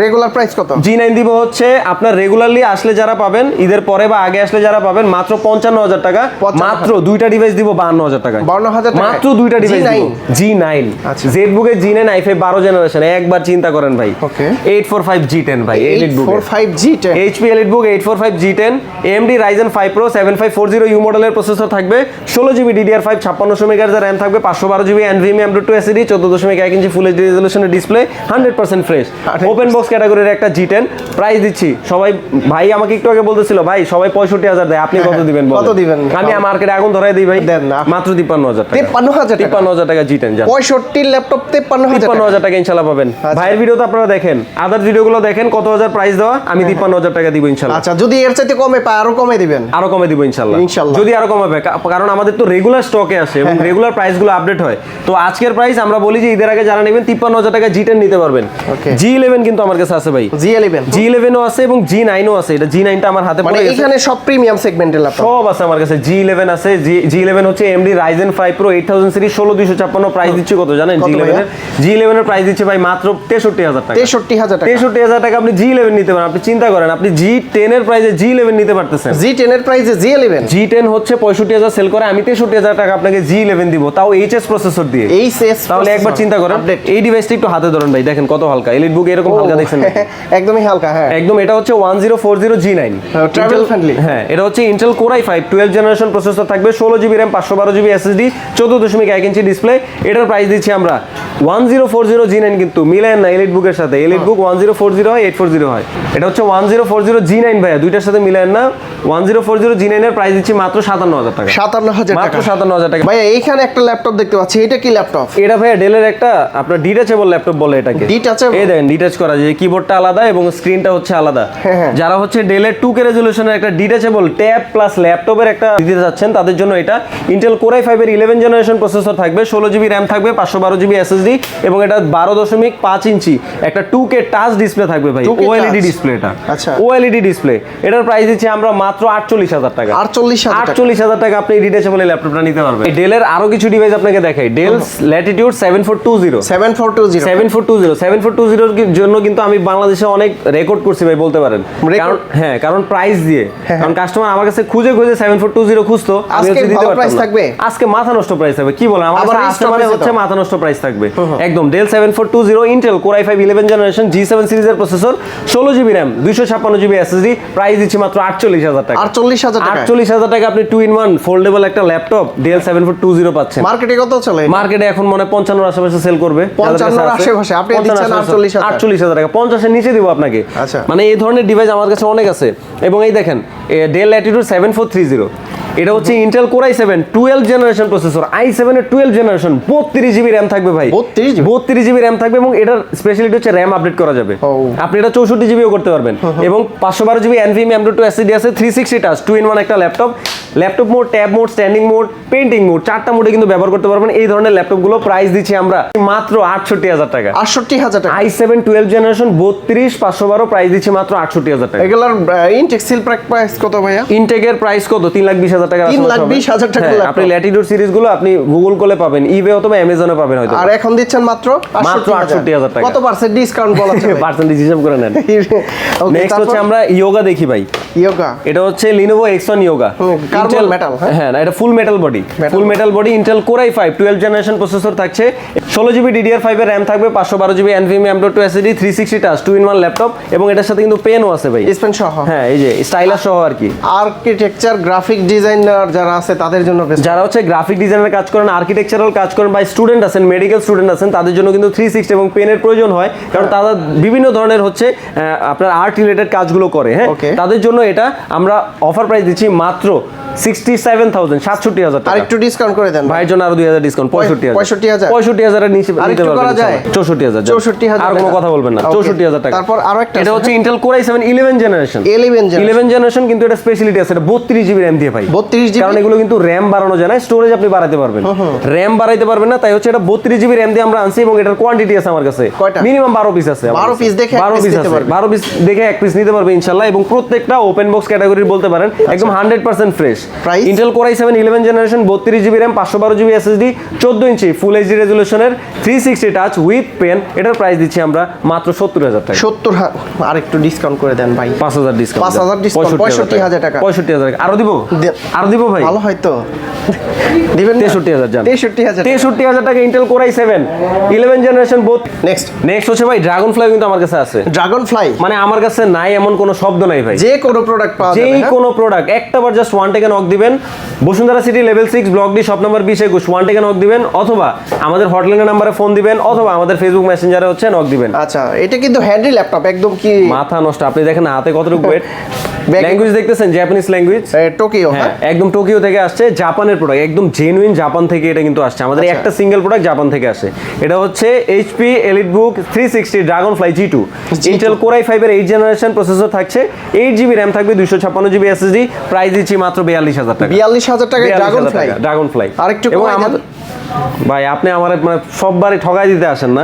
রেগুলার প্রাইস কত? G9 দিব হচ্ছে আপনার রেগুলারলি আসলে যারা পাবেন, ঈদের পরে বা আগে আসলে যারা পাবেন মাত্র 55000 টাকা। 55,000 মাত্র দুইটা ডিভাইস দিব 52000 টাকা। 52000 টাকা মাত্র দুইটা ডিভাইস দিব। G9 আচ্ছা। জেড বুকের G9 i5 12 জেনারেশন, একবার চিন্তা করেন ভাই। Okay। 845 G10 ভাই, এলিট বুক 845 G10 HP এলিট বুক 845 G10 AMD Ryzen 5 Pro 7540U মডেলের প্রসেসর থাকবে, 16GB DDR5 5600 MHz এর RAM থাকবে, 512GB NVMe M.2 SSD, 14.1 inch full HD রেজোলিউশনের ডিসপ্লে, 100% ফ্রেশ ওপেন বক্স ক্যাটাগরির একটা G10। প্রাইস দিচ্ছি সবাই, ভাই আমাকে একটু আগে বলতেছিল ভাই সবাই 65000 দেয়, আপনি কত দিবেন বলেন? কত দিবেন? আমি মার্কেটে আগুন ধরাই দিই ভাই, দেন না। মাত্র 53000 টাকা। 53000 টাকা। 53000 টাকা G10 জান। 65 ল্যাপটপ 53000 টাকা। 53000 টাকা ইনশাআল্লাহ পাবেন। ভাইয়ের ভিডিও তো আপনারা দেখেন, আদার ভিডিওগুলো দেখেন, কত হাজার প্রাইস দেওয়া, আমি 53000 টাকা দিব ইনশাআল্লাহ। আচ্ছা, যদি এর চাইতে কমে পায় আরো কমে দিবেন? আরো কমে দিব ইনশাআল্লাহ। ইনশাআল্লাহ। যদি আরো কমাবে, কারণ আমাদের তো রেগুলার স্টকে আসে এবং রেগুলার প্রাইসগুলো আপডেট হয়। তো আজকের প্রাইস আমরা বলি যে ঈদের আগে যারা নেবেন 53000 টাকা G10 নিতে পারবেন। Okay। G11 কিন্তু আমার কাছে আছে ভাই, G11 G11 ও আছে এবং G9 ও আছে। এটা G9টা আমার হাতে মানে পড়ে গেছে। এখানে সব প্রিমিয়াম সেগমেন্টের ল্যাপটপ সব আছে আমার কাছে। G11 আছে, G11 হচ্ছে AMD Ryzen 5 Pro 8000 series 16256 price দিচ্ছি কত জানেন? কত G11 ভাইয়া? এর G11 এর প্রাইস দিচ্ছে ভাই মাত্র 63000 টাকা। 63000 টাকা। 63000 টাকা আপনি G11 নিতে পারেন। আপনি চিন্তা করেন, আপনি G10 এর প্রাইসে G11 নিতে পারতেছেন। G10 এর প্রাইসে G11 G10 হচ্ছে 65000 সেল করে, আমি 63000 টাকা আপনাকে G11 দিব, তাও HS প্রসেসর দিয়ে। HS তাহলে একবার চিন্তা করেন, আপডেট এই ডিভাইসটা একটু হাতে ধরেন ভাই, দেখেন কত হালকা। এলিট বুক এরকম হালকা দেখছেন নাকি? একদমই হালকা হ্যাঁ। একদম। এটা হচ্ছে 1040 G9 travel friendly। হ্যাঁ, এটা হচ্ছে Intel Core i5 12 generation processor থাকবে, 16GB RAM 512GB SSD, 14.1 inch display. এটার প্রাইস দিচ্ছি আমরা 1040 G9, কিন্তু মিলেন না এলিট বুকের সাথে। এলিট বুক 1040 হয়, 840 হয়। এটা হচ্ছে 1040 G9 ভাইয়া, দুইটার সাথে মিলেন না। 1040 G9 এর প্রাইস দিচ্ছি মাত্র 57000 টাকা। 57000 টাকা। মাত্র 57000 টাকা। ভাইয়া এইখানে একটা ল্যাপটপ দেখতে পাচ্ছি, এটা কি ল্যাপটপ? এটা ভাইয়া ডেলের একটা আপনার ডিটাচেবল ল্যাপটপ বলে এটাকে। Detachable? এই দেখেন ডিটাচ করা যায়, কিবোর্ডটা আলাদা এবং স্ক্রিনটা হচ্ছে আলাদা। হ্যাঁ। যারা হচ্ছে ডেলের 2K রেজোলিউশনের একটা ডিটাচেবল ট্যাব প্লাস ল্যাপটপের একটা দিতে যাচ্ছেন, তাদের জন্য এটা Intel Core i5 এর 11 জেনারেশন প্রসেসর থাকবে, 16GB RAM থাকবে, 512GB SSD এবং এটা 12.5 ইঞ্চি একটা 2K টাচ ডিসপ্লে থাকবে ভাই। 2K OLED touch? ডিসপ্লে এটা। আচ্ছা। OLED display. এটার প্রাইস দিচ্ছি আমরা মাত্র 48000 টাকা। 48000 টাকা। 48000 টাকা আপনি ডিটাচেবল ল্যাপটপটা নিতে পারবেন। ডেলের আরো কিছু ডিভাইস আপনাকে দেখাই। ডেল ল্যাটিটিউড 7420 7420 এর জন্য কিন্তু আমি বাংলাদেশে অনেক রেকর্ড করছি ভাই বলতে পারেন। কারণ প্রাইস দিয়ে, কারণ কাস্টমার আমার কাছে খুঁজে 7420 খুঁজতো, আমি আজকে হচ্ছে দিতে ভালো প্রাইস পারতাম না। থাকবে? আজকে মাথা নষ্ট প্রাইস থাকবে, কি বলেন? আমার আবার কাছে আসলে মানে হচ্ছে মাথা নষ্ট প্রাইস থাকবে একদম। Del 7420 Intel Core i5 11 generation G7 সিরিজের processor, 16GB RAM 256GB SSD, price দিচ্ছি মাত্র 48000 টাকা। 48000 টাকা। 48000 টাকা আপনি 2-in-1 ফোল্ডেবল একটা ল্যাপটপ ডেল 7420 পাচ্ছেন। মার্কেটে কত চলে? মার্কেটে এখন মনে 55 এর আশেপাশে সেল করবে। 55 এর আশেপাশে আপনি দিচ্ছেন 48000 টাকা। 50 এর নিচে দিব আপনাকে। আচ্ছা। মানে এই ধরনের ডিভাইস আমার কাছে অনেক আছে। এবং এই দেখেন ডেল ল্যাটিটিউড 7430, এটা হচ্ছে Intel Core i7 12 generation processor, i7 এর 12 জেনারেশন, 32GB RAM থাকবে ভাই। 32GB RAM থাকবে এবং এটার স্পেশালিটি হচ্ছে RAM আপডেট করা যাবে। আপনি এটা 64GB ও করতে পারবেন এবং 512GB NVMe M.2 SSD আছে, 360 টাচ 2-in-1 একটা laptop mode, tab mode, standing mode, painting mode, চারটা মোডে কিন্তু ব্যবহার করতে পারবেন। এই ধরনের ল্যাপটপগুলো প্রাইস দিচ্ছি আমরা মাত্র 68000 টাকা। 68000 টাকা। i7 12 জেনারেশন 32 512 প্রাইস দিচ্ছি মাত্র 68000 টাকা। এগুলার ইনটেক সিল প্রাইস কত ভাইয়া? ইনটেকের প্রাইস কত? 3,20,000 টাকা 3,20,000 টাকা আপনি ল্যাটিটিউড সিরিজ গুলো আপনি গুগল করলে পাবেন, ইবে অথবা অ্যামাজনে পাবেন হয়তো। আর এখন দিচ্ছেন মাত্র 68,000 টাকা। কত পার্সেন্ট ডিসকাউন্ট বলা আছে ভাই? পার্সেন্টেজ হিসাব করে নেন। ওকে, নেক্সট হচ্ছে আমরা ইয়োগা দেখি ভাই। ইয়োগা এটা হচ্ছে Lenovo X1 Yoga carbon metal. হ্যাঁ না, এটা ফুল মেটাল বডি, ফুল metal body, Intel core i5 12 generation processor থাকছে, 16GB DDR5 এর RAM থাকবে, 512GB NVMe M.2 SSD, 360 touch 2-in-1 laptop, এবং এটার সাথে কিন্তু পেনও আছে ভাই, স্পেন সহ। হ্যাঁ এই যে স্টাইলাস সহ আর কি। আর্কিটেকচার গ্রাফিক ডিজাইনার যারা আছে তাদের জন্য বেস্ট। যারা হচ্ছে গ্রাফিক ডিজাইনের কাজ করেন, আর্কিটেকচারাল কাজ করেন, বা স্টুডেন্ট আছেন, মেডিকেল স্টুডেন্ট আছেন, তাদের জন্য কিন্তু 360 এবং পেনের প্রয়োজন হয়, কারণ তারা বিভিন্ন ধরনের হচ্ছে আপনার আর্ট রিলেটেড কাজগুলো করে। হ্যাঁ, Okay. তাদের জন্য এটা আমরা অফার প্রাইস দিচ্ছি মাত্র 67,000 টাকা। আর একটু ডিসকাউন্ট করে দেন ভাইয়ের জন্য আরো 2,000 ডিসকাউন্ট, 65,000 65,000 এর নিচে আর নিতে একটু পারবেন করা যায়? 64,000 64,000 আর কোনো কথা বলবেন না, Okay. 64,000 টাকা। তারপর আরো একটা এটা হচ্ছে Intel Core i7 11 generation 11 generation, কিন্তু এটা স্পেশালিটি আছে, এটা 32GB RAM দিয়ে ভাই। 32GB? কারণ এগুলো কিন্তু RAM বাড়ানো যায় না, স্টোরেজ আপনি বাড়াতে পারবেন, RAM বাড়াইতে পারবেন না, তাই হচ্ছে এটা 32GB RAM দিয়ে আমরা আনছি, এবং এটার কোয়ান্টিটি আছে আমার কাছে কয়টা? মিনিমাম 12 পিস আছে। 12 পিস দেখে এক 12 piece পিস নিতে আছে, পারবে। 12 পিস দেখে এক পিস নিতে পারবে ইনশাআল্লাহ, এবং প্রত্যেকটা ওপেন বক্স ক্যাটাগরির বলতে পারেন, একদম 100% fresh. Price? Intel Core i7 11 generation 32GB RAM 512GB SSD 14 inch full HD রেজোলিউশনের 360 টাচ উইথ পেন, এটার প্রাইস দিচ্ছি আমরা মাত্র 70,000 টাকা। 70 আর একটু ডিসকাউন্ট করে দেন ভাই। 5,000 ডিসকাউন্ট, 5,000 ডিসকাউন্ট, 65,000 টাকা। 65,000 টাকা আরো দিব, আরো দিব ভাই, ভালো হয়তো দিবেন না? 63,000 জান, 63,000 63,000 টাকা Intel Core i7 11 generation both. Next হচ্ছে ভাই ড্রাগন ফ্লাই, কিন্তু আমার কাছে আছে। ড্রাগন ফ্লাই মানে আমার কাছে নাই এমন কোনো শব্দ নাই ভাই, যে কোনো প্রোডাক্ট পাওয়া যাবে। যেই কোনো প্রোডাক্ট একটা বার জাস্ট ওয়ান টেকে নক দিবেন, Bashundhara city level 6 block D shop number 2021 one টেকে নক দিবেন, অথবা আমাদের হটলাইনের নাম্বারে ফোন দিবেন, অথবা আমাদের ফেসবুক মেসেঞ্জারে হচ্ছে নক দিবেন। আচ্ছা, এটা কিন্তু হ্যান্ডি ল্যাপটপ, একদম কি মাথা নষ্ট। আপনি দেখেন না হাতে কতটুকু ওয়েট, Back- ল্যাঙ্গুয়েজ দেখতেছেন জাপানিজ ল্যাঙ্গুয়েজ, টোকিও। হ্যাঁ একদম টোকিও থেকে আসছে, জাপানের প্রোডাক্ট, একদম জেনুইন জাপান থেকে এটা কিন্তু আসছে, আমাদের আচ্ছা। একটা সিঙ্গেল প্রোডাক্ট জাপান থেকে আসে। এটা হচ্ছে HP EliteBook 360 dragon fly G2 Intel Core i5 এর 8 জেনারেশন প্রসেসর থাকছে, 8GB RAM থাকবে, 256GB SSD, প্রাইস দিচ্ছি মাত্র 42,000 টাকা। 42,000 টাকা ড্রাগন ফ্লাই। ড্রাগন ফ্লাই আরেকটু এবং কমাই দেন। আমাদের ভাই আপনি আমার মানে সববারই ঠকাই দিতে আসেন না,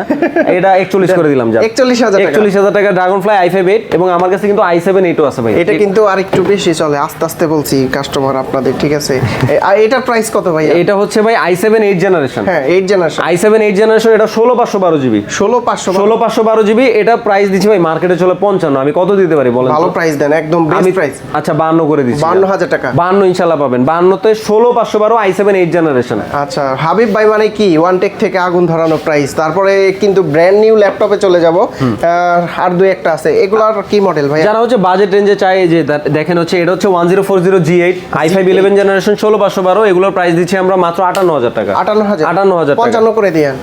এটা 41 করে দিলাম যা 41,000 টাকা। 41,000 টাকা ড্রাগন ফ্লাই i5 8, এবং আমার কাছে কিন্তু i7 8ও আছে ভাই। এটা কিন্তু আর একটু বেশি চলে, আস্তে আস্তে বলছি কাস্টমার আপনাদের, ঠিক আছে? আর এটার প্রাইস কত ভাই? এটা হচ্ছে ভাই i7 8 জেনারেশন, হ্যাঁ 8 জেনারেশন, i7 8 জেনারেশন, এটা 16,512GB 16,512GB, এটা প্রাইস দিচ্ছি ভাই মার্কেটে চলে 55, আমি কত দিতে পারি বলেন? ভালো প্রাইস দেন, একদম আমি বেস্ট প্রাইস। আচ্ছা 52 করে দিচ্ছি, 52,000 টাকা। 52 ইনশাআল্লাহ পাবেন, 52 তে 16,512 i7 8 জেনারেশন। আচ্ছা হাবিব ভাই, মানে কি ওয়ানটেক থেকে আগুন ধরানো প্রাইস। তারপরে কিন্তু ব্র্যান্ড নিউ ল্যাপটপে চলে যাব, আর দুই একটা আছে, এগুলার কি মডেল ভাই? যারা হচ্ছে বাজেট রেঞ্জে চাই, যে দেখেন হচ্ছে এটা হচ্ছে 1040 G8 i5 11 জেনারেশন 16,512, এগুলোর প্রাইস দিচ্ছি আমরা মাত্র 58,000 টাকা। 58,000 টাকা। 55 করে দিয়েন।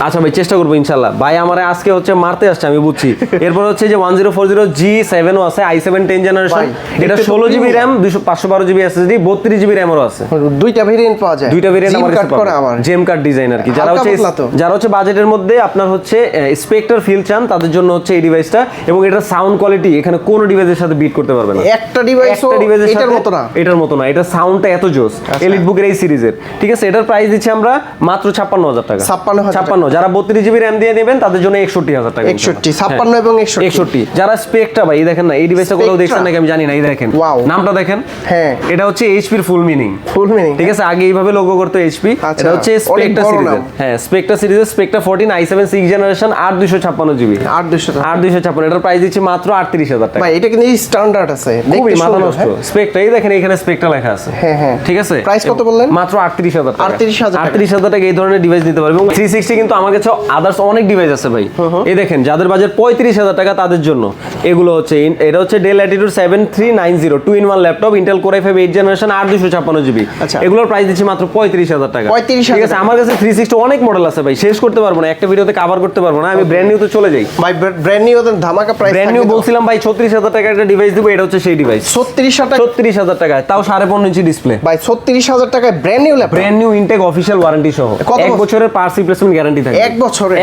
আচ্ছা ভাই চেষ্টা করবো ইনশাল্লাহ। ভাই আমার আজকে হচ্ছে মারতে আসছে আমি বুঝছি। এরপর হচ্ছে যে 1040 G7 ও আছে, i7 10 জেনারেশন, এটা 16GB RAM 512GB SSD 32GB RAM এরও আছে। দুইটা ভেরিয়েন্ট পাওয়া যায়, দুইটা ভেরিয়েন্ট আমার কাছে করে আমার জেম কার্ড ডিজাইন আর কি। যারা হচ্ছে বাজেটের মধ্যে আপনার হচ্ছে স্পেক্টার ফিল চান, তাদের জন্য হচ্ছে এই ডিভাইসটা, এবং এটার সাউন্ড কোয়ালিটি এখানে কোনো ডিভাইসের সাথে বিট করতে পারবে না। একটা ডিভাইসও এটার মতো না, এটার মতো না, এটা সাউন্ডটা এত জোস EliteBook এর এই সিরিজের, ঠিক আছে? এটার প্রাইস দিচ্ছি আমরা মাত্র 56,000 টাকা। 56,000 যারা 32GB RAM দিয়ে নেবেন তাদের জন্য 61,000 টাকা। 61 56 এবং 61। যারা স্পেকটা ভাই দেখেন না, এই ডিভাইসটা কোথাও দেখছেন নাকি আমি জানি না, এই দেখেন নামটা দেখেন, হ্যাঁ এটা হচ্ছে HP এর ফুল মিনিং, ঠিক আছে? আগে এইভাবে লোগো করতে HP, এটা হচ্ছে স্পেকটা সিরিজের, হ্যাঁ স্পেকটা সিরিজের স্পেকটা 14 i7 6 জেনারেশন 8256GB 8256, এটার প্রাইস দিচ্ছি মাত্র 38,000 টাকা। ভাই এটা কিন্তু স্ট্যান্ডার্ড আছে, খুবই মাথা নষ্ট স্পেকটা, এই দেখেন এখানে স্পেকটা লেখা আছে, হ্যাঁ হ্যাঁ ঠিক আছে? প্রাইস কত বললেন? মাত্র 38,000 টাকা। 38,000 টাকা এই ধরনের ডিভাইস নিতে পারবে, এবং 360 কিন্তু আমার কাছে আদার্স অনেক ডিভাইস আছে ভাই। এই দেখেন যাদের বাজেট 35,000 টাকা তাদের জন্য এগুলো হচ্ছে, এটা হচ্ছে Dell Latitude 7390 2-in-1 laptop, Intel Core i5 8 generation 8256GB, এগুলোর প্রাইস দিচ্ছি মাত্র 35,000 টাকা। 35,000, ঠিক আছে? আমার কাছে 360 অনেক মডেল আছে ভাই, শেষ করতে পারবো না, একটা ভিডিওতে কভার করতে পারবো না, আমি ব্র্যান্ড নিউতে চলে যাই ভাই। ব্র্যান্ড নিউ ওদের ধামাকা প্রাইস, ব্র্যান্ড নিউ বলছিলাম ভাই 36,000 টাকা একটা ডিভাইস দিব, এটা হচ্ছে সেই ডিভাইস। 36,000 টাকায়, তাও 15.5 ইঞ্চি ডিসপ্লে ভাই। 36,000 টাকায় brand new laptop, brand new intact official warranty সহ, 1 বছরের পার্টস রিপ্লেসমেন্ট গ্যারান্টি থাকে।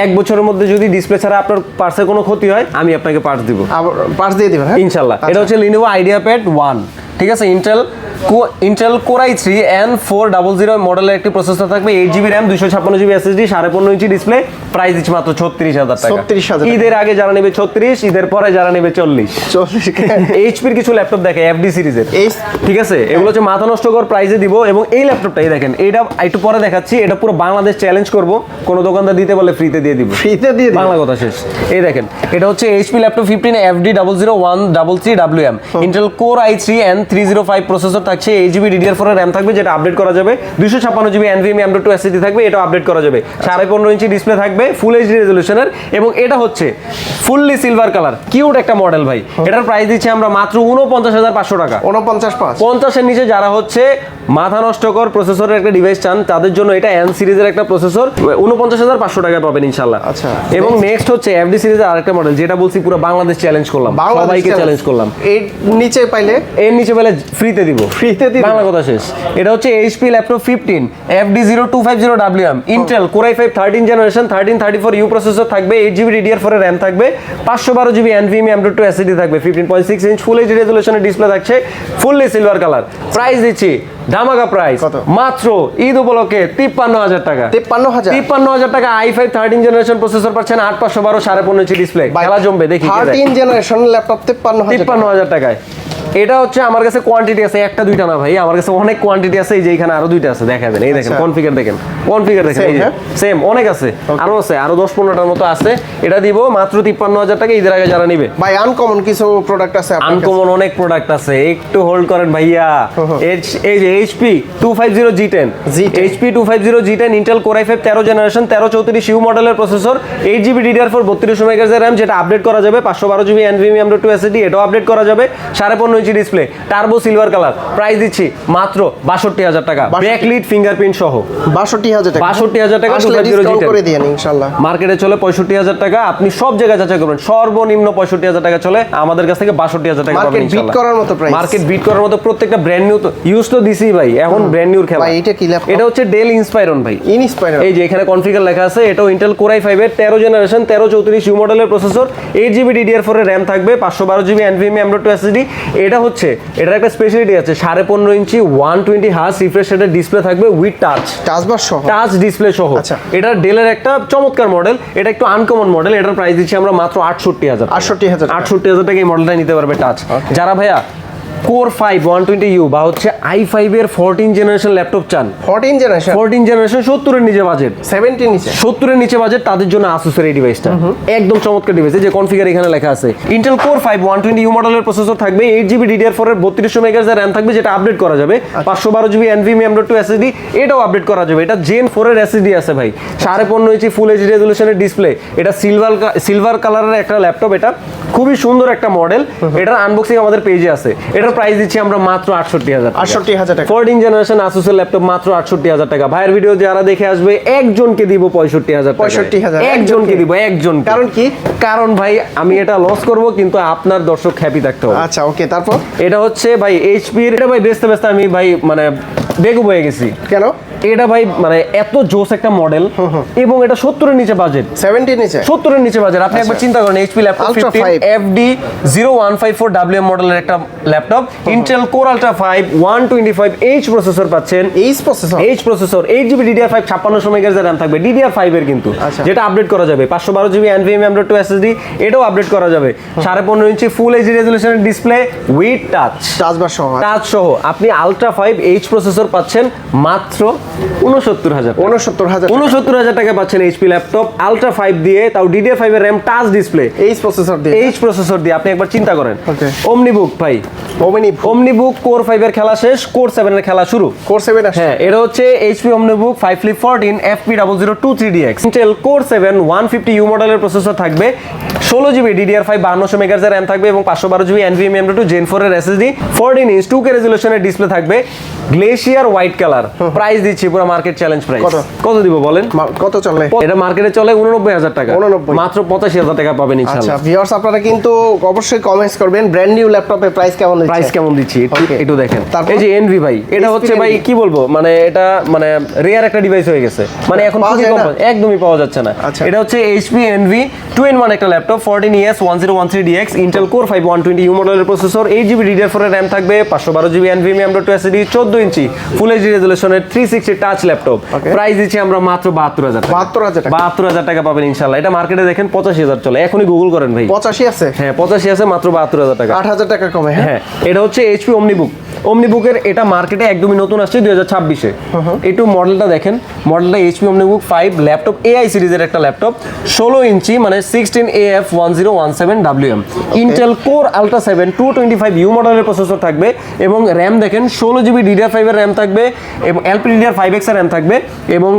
1 বছরের মধ্যে যদি ডিসপ্লে ছাড়া আপনার পার্টসের কোনো ক্ষতি হয়, আমি আপনাকে পার্টস দিব, পার্টস দিয়ে দিবেন, হ্যাঁ ইনশাআল্লাহ। এটা হচ্ছে Lenovo IdeaPad 1, ঠিক আছে? Intel Intel core i3 N400 মডেলের একটি প্রসেসর থাকবে, 8GB RAM 256GB SSD, 15.5 inch display, price দিচ্ছি মাত্র 36,000 টাকা। 36,000 ঈদের আগে যারা নেবে 36, ঈদের পরে যারা নেবে 40। 40 এইচপির কিছু ল্যাপটপ দেখে FD সিরিজের, ঠিক আছে, এগুলো হচ্ছে মাথা নষ্টকর প্রাইসে দিব। এবং এই ল্যাপটপটাই দেখেন, এটা একটু পরে দেখাচ্ছি, এটা পুরো বাংলাদেশ চ্যালেঞ্জ করব, কোনো দোকানদার দিতে বলে ফ্রিতে দিয়ে দিব, ফ্রিতে দিয়ে দিন। বাংলা কথা শেষ। এই দেখেন, এটা হচ্ছে HP laptop 15 FD00133WM Intel core i3 N305 processor থাকছে, 8GB DDR4 RAM থাকবে, যেটা আপডেট করা যাবে, 256GB NVMe M.2 SSD থাকবে, এটা আপডেট করা যাবে, 15.5 ইঞ্চি ডিসপ্লে থাকবে, ফুল এইচডি রেজলিউশনের, এবং এটা হচ্ছে ফুললি সিলভার কালার, কিউট একটা মডেল ভাই। এটার প্রাইস দিচ্ছি আমরা মাত্র 49,500 টাকা। 49,500 50-এর নিচে যারা হচ্ছে মাথা নষ্টকর প্রসেসরের একটা ডিভাইস চান, তাদের জন্য এটা এন সিরিজের একটা প্রসেসর 49,500 টাকায় পাবেন ইনশাআল্লাহ। আচ্ছা, এবং নেক্সট হচ্ছে এফডি সিরিজের আরেকটা মডেল, যেটা বলছি পুরো বাংলাদেশ চ্যালেঞ্জ করলাম, সবাইকে চ্যালেঞ্জ করলাম। এর নিচে পাইলে এর নিচে পেলে ফ্রিতে দিব, ফ্রিতে দিব, বাংলা কথা শেষ। এটা হচ্ছে HP laptop 15 FD0250WM Intel core i5 13 generation 1334U processor থাকবে, 8GB DDR4 এর RAM থাকবে, 512GB NVMe M.2 SSD থাকবে, 15.6 ইঞ্চ ফুল এইচডি রেজলিউশনের ডিসপ্লে থাকছে, ফুললি সিলভার কালার। প্রাইস দিচ্ছি ধামাকা প্রাইস কত? মাত্র ঈদ উপলক্ষে 53,000 টাকা। 53,000 টাকা i5 13 জেনারেশন প্রসেসর পাচ্ছেন, 8512 15.5 ইঞ্চি ডিসপ্লে, খেলা জমবে দেখি। 13 জেনারেশন ল্যাপটপ 53,000 টাকায়। এটা হচ্ছে আমার কাছে কোয়ান্টিটি আছে, একটা দুইটা না ভাই, আমার কাছে অনেক কোয়ান্টিটি আছে। এই যে এখানে আরো দুইটা আছে, দেখাবেন, এই দেখেন কনফিগার দেখেন, কনফিগার দেখেন, এই যে সেম অনেক আছে, আরো আছে, আরো 10-15টার মতো আছে। এটা দিব মাত্র 53,000 টাকা ঈদের আগে যারা নিবে। ভাই আনকমন কিছু প্রোডাক্ট আছে আপনার কাছে? আনকমন অনেক প্রোডাক্ট আছে, একটু হোল্ড করেন ভাইয়া। এই যে HP 250G10 HP 250G10 Intel core i5 13 generation 1334U মডেলের processor, 8GB DDR4 32 MHz RAM, যেটা আপডেট করা যাবে, 512GB NVMe M.2 SSD, এটাও আপডেট করা যাবে, 15.5 inch display, turbo silver colour. Price দিচ্ছি মাত্র 62,000 টাকা, ব্যাকলিট ফিঙ্গারপ্রিন্ট সহ। 62,000 টাকা, 62,000 টাকা ডিসকাউন্ট করে দিয়েন ইনশাআল্লাহ। মার্কেটে চলে 65,000 টাকা, আপনি সব জায়গায় যাচাই করবেন, সর্বনিম্ন 65,000 টাকা চলে, আমাদের কাছ থেকে 62,000 টাকা পাবেন ইনশাআল্লাহ। মার্কেট বিট করার মতো প্রাইস, মার্কেট বিট করার মতো। প্রত্যেকটা ব্র্যান্ড নিউ তো ইউজ তো দিছি ভাই, এখন ব্র্যান্ড নিউর খেলা। ভাই এটা কি ল্যাপটপ? এটা হচ্ছে ডেল ইন্সপাইরন ভাই, ইনস্পায়ার। এই যে এখানে কনফিগার লেখা আছে, এটাও ইন্টেল কোর i5 এর 13 জেনারেশন 1334U মডেলের প্রসেসর, 8GB DDR4 এর RAM থাকবে, 512GB NVMe M.2 SSD। এটা হচ্ছে, এটার একটা স্পেশালিটি আছে, 15.5 ইঞ্চি 120 হার্জ রিফ্রেশ রেটের ডিসপ্লে থাকবে উইথ টাচ বার সহ, টাচ ডিসপ্লে সহ। আচ্ছা, এটা ডেলের একটা চমৎকার মডেল, এটা একটু আনকমন মডেল। এটার প্রাইস দিচ্ছি আমরা মাত্র 68,000 টাকা। এই মডেলটা নিতে পারবে টাচ। যারা ভাইয়া কোর 5 120U বা হচ্ছে i5 এর 14 জেনারেশন ল্যাপটপ চান, 14 জেনারেশন 70 এর নিচে বাজেট, 70 নিচে, 70 এর নিচে বাজেট, তাদের জন্য আসুসের এই ডিভাইসটা একদম চমৎকার ডিভাইস। এই যে কনফিগার এখানে লেখা আছে, ইন্টেল কোর 5 120U মডেলের প্রসেসর থাকবে, 8GB DDR4 এর 32 MHz এর RAM থাকবে, যেটা আপডেট করা যাবে, 512GB NVMe M.2 SSD, এটাও আপডেট করা যাবে। এটা Gen 4 এর SSD আছে ভাই, 15.5 ইঞ্চি ফুল এইচডি রেজলিউশনের ডিসপ্লে, এটা সিলভার কালারের একটা ল্যাপটপ, এটা খুবই সুন্দর একটা মডেল। এটার আনবক্সিং আমাদের পেজে আছে। এটার প্রাইস দিচ্ছি আমরা মাত্র 68,000 টাকা। 14 জেনারেশন আসুসের ল্যাপটপ মাত্র 68,000 টাকা। ভাইয়ের ভিডিও যারা দেখে আসবে একজনকে দিব 65,000 টাকা, 65,000 একজনকে দিব, একজন। কারণ কি? কারণ ভাই আমি এটা লস করব, কিন্তু আপনার দর্শক হ্যাপি থাকতে হবে। আচ্ছা ওকে, তারপর এটা হচ্ছে ভাই এইচপি এর, এটা ভাই বেচতে আমি ভাই মানে বেগু হয়ে গেছি। কেন? এটা ভাই মানে এত জোস একটা মডেল, এবং এটা 70 এর নিচে বাজেট, 70 নিচে, 70 এর নিচে বাজেট। আপনি একবার চিন্তা করেন, এইচপি ল্যাপটপ 15 FD0154WM মডেলের একটা laptop, Intel core ultra 5 125H processor পাচ্ছেন, H processor, 8GB DDR5 5600 MHz RAM থাকবে, DDR5 এর কিন্তু, যেটা আপডেট করা যাবে, 512GB NVMe M.2 SSD, এটাও আপডেট করা যাবে, 15.5 ইঞ্চি ফুল এইচডি রেজলিউশনের ডিসপ্লে উইথ টাচ সহ। আপনি আলট্রা 5H প্রসেসর পাচ্ছেন মাত্র 69,000 টাকা পাচ্ছেন এইচপি ল্যাপটপ আলট্রা 5 দিয়ে, তাও DDR5 এর RAM touch display, H processor দিয়ে। আপনি একবার চিন্তা করেন, ওমনিবুক ভাই, ওমনিবুক কোর 5 এর খেলা শেষ, কোর 7 এর খেলা শুরু। কোর 7 হ্যাঁ, এটা হচ্ছে HP OmniBook 5 Flip 14 FP0023DX Intel core 7 150U মডেলের প্রসেসর থাকবে, 16GB DDR5 5200 MHz এর RAM থাকবে, এবং 512GB NVMe M.2 Gen 4 এর SSD, 14 ইঞ্চ 2K রেজলিউশনের ডিসপ্লে থাকবে, গ্লেশিয়ার হোয়াইট কালার। প্রাইস দিচ্ছি পুরো মার্কেট চ্যালেঞ্জ প্রাইস। কত? কত দিব বলেন? কত চলে? এটা মার্কেটে চলে 89,000 টাকা, 89 মাত্র 85,000 টাকা পাবেন আচ্ছা ইনশাআল্লাহ। ভিউয়ার্স আপনারা কিন্তু অবশ্যই কমেন্টস করবেন ব্র্যান্ড নিউ ল্যাপটপের প্রাইস কেমন দিচ্ছে। প্রাইস কেমন দিচ্ছি Okay. একটু দেখেন। তারপর? এই যে এনভি ভাই, এটা হচ্ছে ভাই কি বলবো, মানে এটা মানে রেয়ার একটা ডিভাইস হয়ে গেছে, মানে এখন পাওয়া খুবই যায় কম না? একদমই পাওয়া যাচ্ছে না। আচ্ছা। এটা হচ্ছে এইচপি এনভি 2-in-1 একটা laptop, 14ES 1013DX, Intel core 5 120U মডেলের প্রসেসর, 8GB DDR4 এর র্যাম থাকবে, 512GB NVMe M.2 SSD, 14 inch full HD রেজোলিউশনের 360 টাচ ল্যাপটপ। Okay. প্রাইস দিচ্ছি আমরা মাত্র 72,000 টাকা। 72,000 টাকা। 72,000 টাকা পাবেন ইনশাআল্লাহ। এটা মার্কেটে দেখেন 85,000 চলে, এখনই গুগল করেন ভাই। 85 আছে, হ্যাঁ 85 আছে, মাত্র 72,000 টাকা। 8,000 টাকা কমে। হ্যাঁ হ্যাঁ এটা হচ্ছে এইচপি ওমনিবুক। ওমনিবুকের এটা মার্কেটে একদমই নতুন আসছে 2026-এ। একটু মডেলটা দেখেন, মডেলটা এইচপি ওমনিবুক 5 ল্যাপটপ, এআই সিরিজের একটা ল্যাপটপ, 16 ইঞ্চি মানে 16AF1017WM, Intel core ultra 7 225U মডেলের প্রসেসর থাকবে, এবং র্যাম দেখেন 16GB DDR5 এর র্যাম থাকবে, এবং LPDDR5X এর র্যাম থাকবে, এবং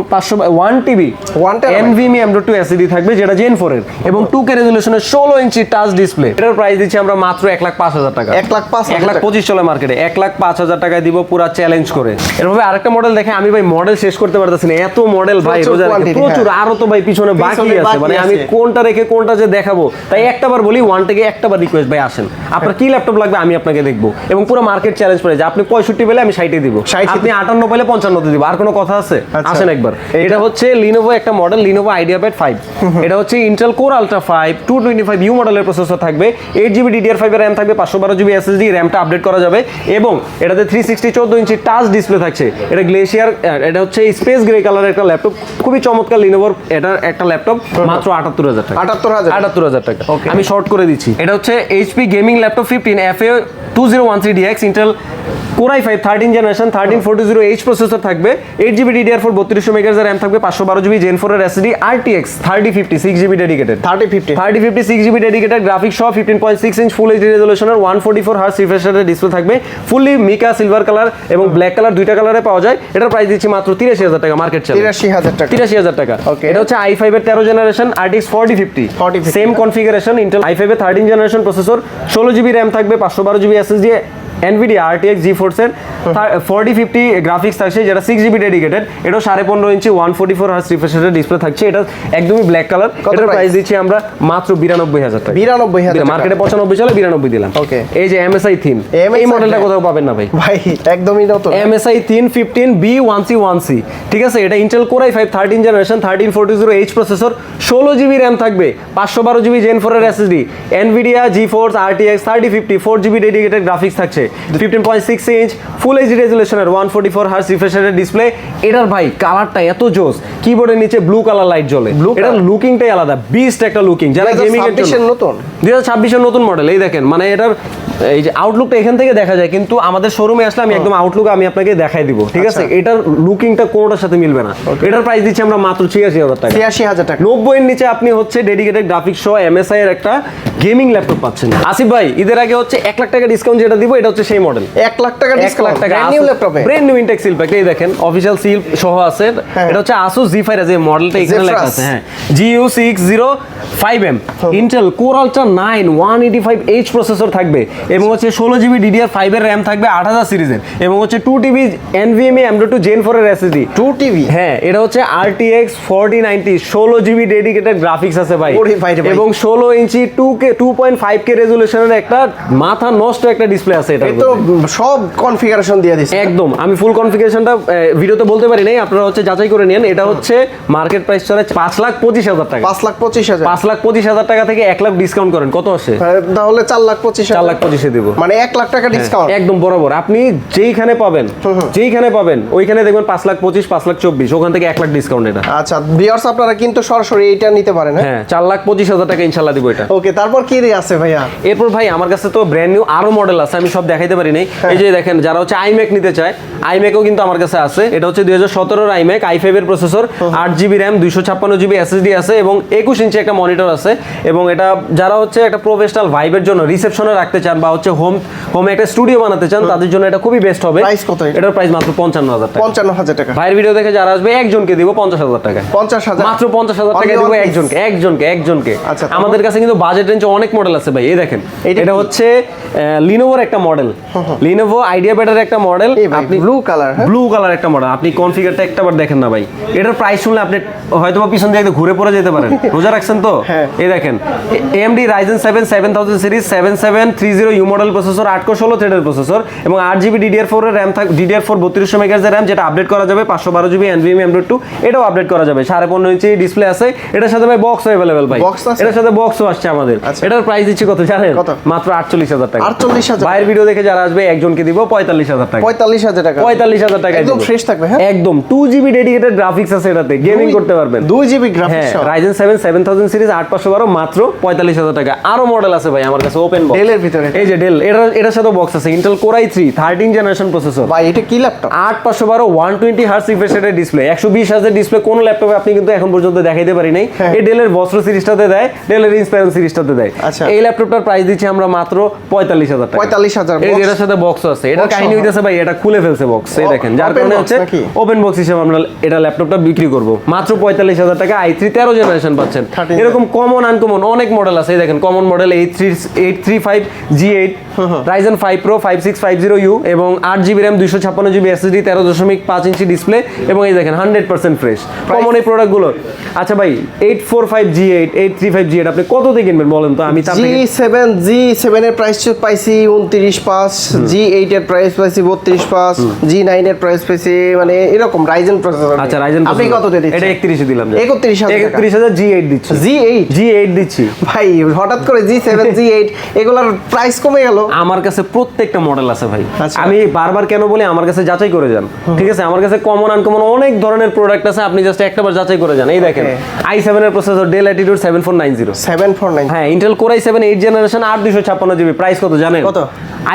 1TB 1 TB NVMe M.2 SSD থাকবে যেটা Gen 4 এর, এবং 2K রেজোলিউশনের 16 ইঞ্চি টাচ ডিসপ্লে। এটার প্রাইস দিচ্ছি আমরা মাত্র 1,05,000 টাকা। 1,05,000 1,25,000 চলে মার্কেটে, 1,05,000 টাকায় দিব পুরা চ্যালেঞ্জ করে। এরভাবে আরেকটা মডেল দেখে আমি ভাই মডেল শেষ করতে পারতেছি না, এত মডেল ভাই, প্রচুর রোজা রেখে। quantity, প্রচুর, হ্যাঁ। আরো তো ভাই পিছনে বাকি পিছনে আছে, বাকি মানে আমি আছে। কোনটা রেখে কোনটা যে দেখাবো, তাই একটাবার বলি ওয়ান থেকে একটাবার রিকোয়েস্ট ভাই আসেন, আপনার কি ল্যাপটপ লাগবে আমি আপনাকে দেখবো, এবং পুরো মার্কেট চ্যালেঞ্জ প্রাইস। আপনি 65 পেলে আমি 60 দিব, 60 আপনি 58 পেলে 55 দিব, আর কোনো কথা আছে? আচ্ছা। আসেন একবার। এটা হচ্ছে লিনোভো একটা মডেল, লিনোভো আইডিয়াপ্যাড 5। এটা হচ্ছে ইন্টেল কোর আলট্রা 5 225U মডেলের প্রসেসর থাকবে, 8GB DDR5 এর র্যাম থাকবে, 512GB SSD, র্যামটা আপডেট করা যাবে, এবং এটাতে 360 14 ইঞ্চি টাচ ডিসপ্লে থাকছে। এটা গ্লেশিয়ার, এটা হচ্ছে স্পেস গ্রে কালারের একটা ল্যাপটপ, খুবই চমৎকার লিনোভোর এটা একটা ল্যাপটপ, মাত্র 78,000 টাকা। 78,000 78,000 টাকা। Okay. আমি শর্ট করে দিচ্ছি। এটা হচ্ছে HP gaming laptop 15 FA 2013DX, Intel Core i5 13 generation 13420H processor থাকবে, 8GB DDR4 3200 MHz এর র্যাম থাকবে, 512GB Gen 4 এর SSD, RTX 3050 6GB dedicated, 3050 6GB dedicated graphics সহ 15.6 ইঞ্চ ফুল এইচডি রেজোলিউশনের 144Hz রিফ্রেশ রেটের ডিসপ্লে থাকবে, ফুললি মিকা সিলভার কালার এবং black colour দুইটা কালারে পাওয়া যায়। এটার প্রাইস দিচ্ছি মাত্র 83,000 টাকা মার্কেট চ্যালেঞ্জ। 83,000 টাকা। 83,000 টাকা। Okay. এটা হচ্ছে i5 এর 13 generation RTX 4050 4050 same configuration, Intel i5 এর 13 জেনারেশন প্রসেসর, 16GB র্যাম থাকবে, 512GB SSD, NVIDIA RTX GeForce এর 4050 গ্রাফিক্স থাকছে যেটা 6GB ডেডিকেটেড। এটা 15.5 ইঞ্চি 144Hz রিফ্রেশ রেটের ডিসপ্লে থাকছে, এটা একদমই ব্ল্যাক কালার। এটার price? প্রাইস দিচ্ছি আমরা মাত্র 92,000 টাকা। 92,000 মার্কেটে 95 চলে, 92 দিলাম। Okay. এই যে MSI থিন, এই মডেলটা কোথাও পাবেন না ভাই, ভাই একদমই নতুন। MSI থিন 15 B1C1C, ঠিক আছে। এটা Intel core i5 13 generation 13420H processor, 16GB RAM থাকবে, 512GB Gen 4 এর SSD, NVIDIA GeForce RTX 3050 4GB dedicated graphics থাকছে, 15.6 ইঞ্চ ফুল এইচডি রেজোলিউশনের 144Hz রিফ্রেশ রেটের ডিসপ্লে। এটার ভাই কালারটা এত জোস, কিবোর্ডের নিচে ব্লু কালার লাইট জ্বলে, এটার লুকিংটাই আলাদা, বিস্ট একটা লুকিং। যারা গেমিং এর জন্য নতুন 2026 এর নতুন মডেল, এই দেখেন, মানে এটার এই যে আউটলুকটা এখান থেকে দেখা যায়, কিন্তু আমাদের শোরুমে আসলে আমি একদম আউটলুক আমি আপনাকে দেখাই দিব, ঠিক আছে। এটার লুকিংটা কোনোটার সাথে মিলবে না। এটার প্রাইস দিচ্ছি আমরা মাত্র 86,000 টাকা। 83,000 টাকা। 90 এর নিচে আপনি হচ্ছে ডেডিকেটেড গ্রাফিক্স সহ MSI এর একটা গেমিং ল্যাপটপ পাচ্ছেন। আসিফ ভাই ঈদের আগে হচ্ছে 1 লাখ টাকা ডিসকাউন্ট যেটা দিব, এটা হচ্ছে সেই মডেল। 1 লাখ টাকা 1 লাখ ডিসকাউন্ট টাকা ব্র্যান্ড নিউ ল্যাপটপে, brand new intact seal pack, এই দেখেন অফিশিয়াল সিল সহ আছে। এটা হচ্ছে Asus Zephyrus, এই মডেলটা এখানে লেখা আছে, হ্যাঁ GU605M, Intel Core Ultra 9 185H processor থাকবে, এবং হচ্ছে 16GB DDR5 এর র্যাম থাকবে 8000 সিরিজের, এবং হচ্ছে 2TB NVMe M.2 Gen 4 এর SSD 2TB। হ্যাঁ এটা হচ্ছে RTX 4090 16GB ডেডিকেটেড গ্রাফিক্স আছে ভাই, ওরে ভাই রে ভাই। এবং 16 ইঞ্চি 2.5K রেজোলিউশনের একটা মাথা নষ্ট একটা ডিসপ্লে আছে। এটা এই তো সব কনফিগারেশন দিয়ে দিছে একদম, আমি ফুল কনফিগারেশনটা ভিডিওতে বলতে পারি নাই, আপনারা হচ্ছে যাচাই করে নেন। এটা হচ্ছে মার্কেট প্রাইস চলে 5,25,000 টাকা। 5,25,000। 5,25,000 টাকা থেকে 1 লাখ ডিসকাউন্ট করেন, কত আসে? তাহলে 4,25,000। 4,25,000 দেব, মানে 1 লাখ টাকা ডিসকাউন্ট একদম বরাবর। আপনি যেইখানে পাবেন ওইখানে দেখবেন 5,25,000 5,24,000, ওখান থেকে 1 লাখ ডিসকাউন্ট এটা। আচ্ছা ভিউয়ার্স আপনারা কিন্তু সরাসরি এটা নিতে পারেন। হ্যাঁ 4,25,000 টাকা ইনশাআল্লাহ দিব এটা। ওকে তারপর কি আছে ভাইয়া? এরপর ভাই আমার কাছে তো ব্র্যান্ড নিউ আরো মডেল আছে, আমি সব দেখাইতে পারি নাই। এই যে দেখেন, যারা হচ্ছে iMac নিতে চায়, iMacও কিন্তু আমার কাছে আছে। এটা হচ্ছে 2017 এর iMac i5 এর processor, 8GB RAM 256GB SSD আছে, এবং 21 ইঞ্চি একটা মনিটর আছে। এবং এটা যারা হচ্ছে একটা প্রফেশনাল ভাইবের জন্য রিসেপশনে রাখতে চান, বা হচ্ছে হোমে একটা স্টুডিও বানাতে চান, তাদের জন্য এটা খুবই বেস্ট হবে। প্রাইস কত? এটার প্রাইস মাত্র 55,000 টাকা। 55,000 টাকা। ভাইয়ের ভিডিও দেখে যারা আসবে একজনকে দিব 50,000 টাকা। 50,000 মাত্র 50,000 টাকা দিব একজনকে। আচ্ছা, আমাদের কাছে কিন্তু বাজেট রেঞ্জ অনেক মডেল আছে ভাই, এই দেখেন এটা এটা কি? হচ্ছে লিনোভোর একটা মডেল, লিনোভো আইডিয়া প্যাডের একটা মডেল। আপনি ব্লু কালার, ব্লু কালার একটা মডেল, আপনি কনফিগারটা একটাবার দেখেন না ভাই, এটার প্রাইস শুনলে আপনি হয়তো বা পিছন দিয়ে ঘুরে পড়ে যেতে পারেন। রোজা রাখছেন তো? হ্যাঁ। এই দেখেন AMD Ryzen 7 7000 series 7730 U model processor, 8 core 16 থ্রেডের প্রসেসর এবং 8GB DDR4 এর RAM থাকবে, DDR4 3200 মেগাহার্জ এর RAM, যেটা আপডেট করা যাবে 512GB NVMe M.2, এটাও আপডেট করা যাবে। 15.5 ইঞ্চি ডিসপ্লে আছে, এটার সাথে ভাই বক্স अवेलेबल ভাই, Box আছে? এটার সাথে বক্সও আসছে আমাদের। আচ্ছা। এটার প্রাইস দিচ্ছি কত জানেন? কত? মাত্র 48000 টাকা। 48000 বাইরের ভিডিও দেখে যারা আসবে একজনকে দিব 45000 টাকা। 45000 টাকা, 45000 টাকা একদম ফ্রেশ থাকবে। হ্যাঁ, একদম 2GB ডেডিকেটেড গ্রাফিক্স আছে এটাতে, গেমিং করতে পারবেন। 2GB হ্যাঁ, গ্রাফিক্স, Ryzen 7 7000 সিরিজ 8512 মাত্র 45000 টাকা। আরো মডেল আছে ভাই আমার কাছে ওপেন বক্স। ডেলের ভিতরে এই যে ডেল, এটার সাথে বক্স আছে, Intel core i3 13 generation processor, ভাই এটা কি ল্যাপটপ? 8512 120 হার্জ রিফ্রেশ রেটের ডিসপ্লে, 120 হার্জের ডিসপ্লে কোন ল্যাপটপে আপনি কিন্তু এখন পর্যন্ত দেখাইতে পারি নাই। হ্যাঁ। এই ডেলের বস্ত্র সিরিজটাতে দেয়, ডেলের ইন্সপায়ার সিরিজটাতে দেয়। আচ্ছা। এই ল্যাপটপটার প্রাইস দিচ্ছি আমরা মাত্র 45000 টাকা। 45000 এই যে box? এটার সাথে বক্স আছে, এটার Box কাহিনী সহ? হইতেছে ভাই এটা খুলে ফেলছে বক্স, এই দেখেন, যার Open কারণে box হচ্ছে নাকি? ওপেন বক্স হিসেবে আমরা এটা ল্যাপটপটা বিক্রি করব মাত্র 45000 টাকা। i3 13 জেনারেশন পাচ্ছেন। 13 এরকম কমন আনকমন অনেক মডেল আছে, এই দেখেন common model 835G8 Ryzen 5 Pro 5650U এবং 8GB RAM 256GB SSD 13.5 inch display এবং এই দেখেন 100% ফ্রেশ কমন এই প্রোডাক্টগুলো। আচ্ছা ভাই 845G8 835G8 আপনি কত দিয়ে কিনবেন বলেন তো? আমি G7 এর প্রাইস পাইছি 29.5, G8 এর প্রাইস পাইছি 32.5, G9 এর প্রাইস পাইছি মানে এরকম রাইজেন প্রসেসর। আচ্ছা রাইজেন আপনি কত দিয়ে দিচ্ছেন? এটা 31 দিলাম। 31,000 টাকা। 31000 G8 দিচ্ছি। G8 দিচ্ছি ভাই হঠাৎ করে G7 G8 এগুলার প্রাইস কমে গেল। আমার কাছে প্রত্যেকটা মডেল আছে ভাই। আচ্ছা। আমি বারবার কেন বলি, আমার কাছে যাচাই করে যান, ঠিক আছে? আমার কাছে কমন আনকমন অনেক ধরনের প্রোডাক্ট আছে, আপনি জাস্ট একটাবার যাচাই করে যান। এই দেখেন i7 এর প্রসেসর Dell Latitude 7490, 749, হ্যাঁ Intel Core i7 8 generation 8256GB, price কত জানেন? কত?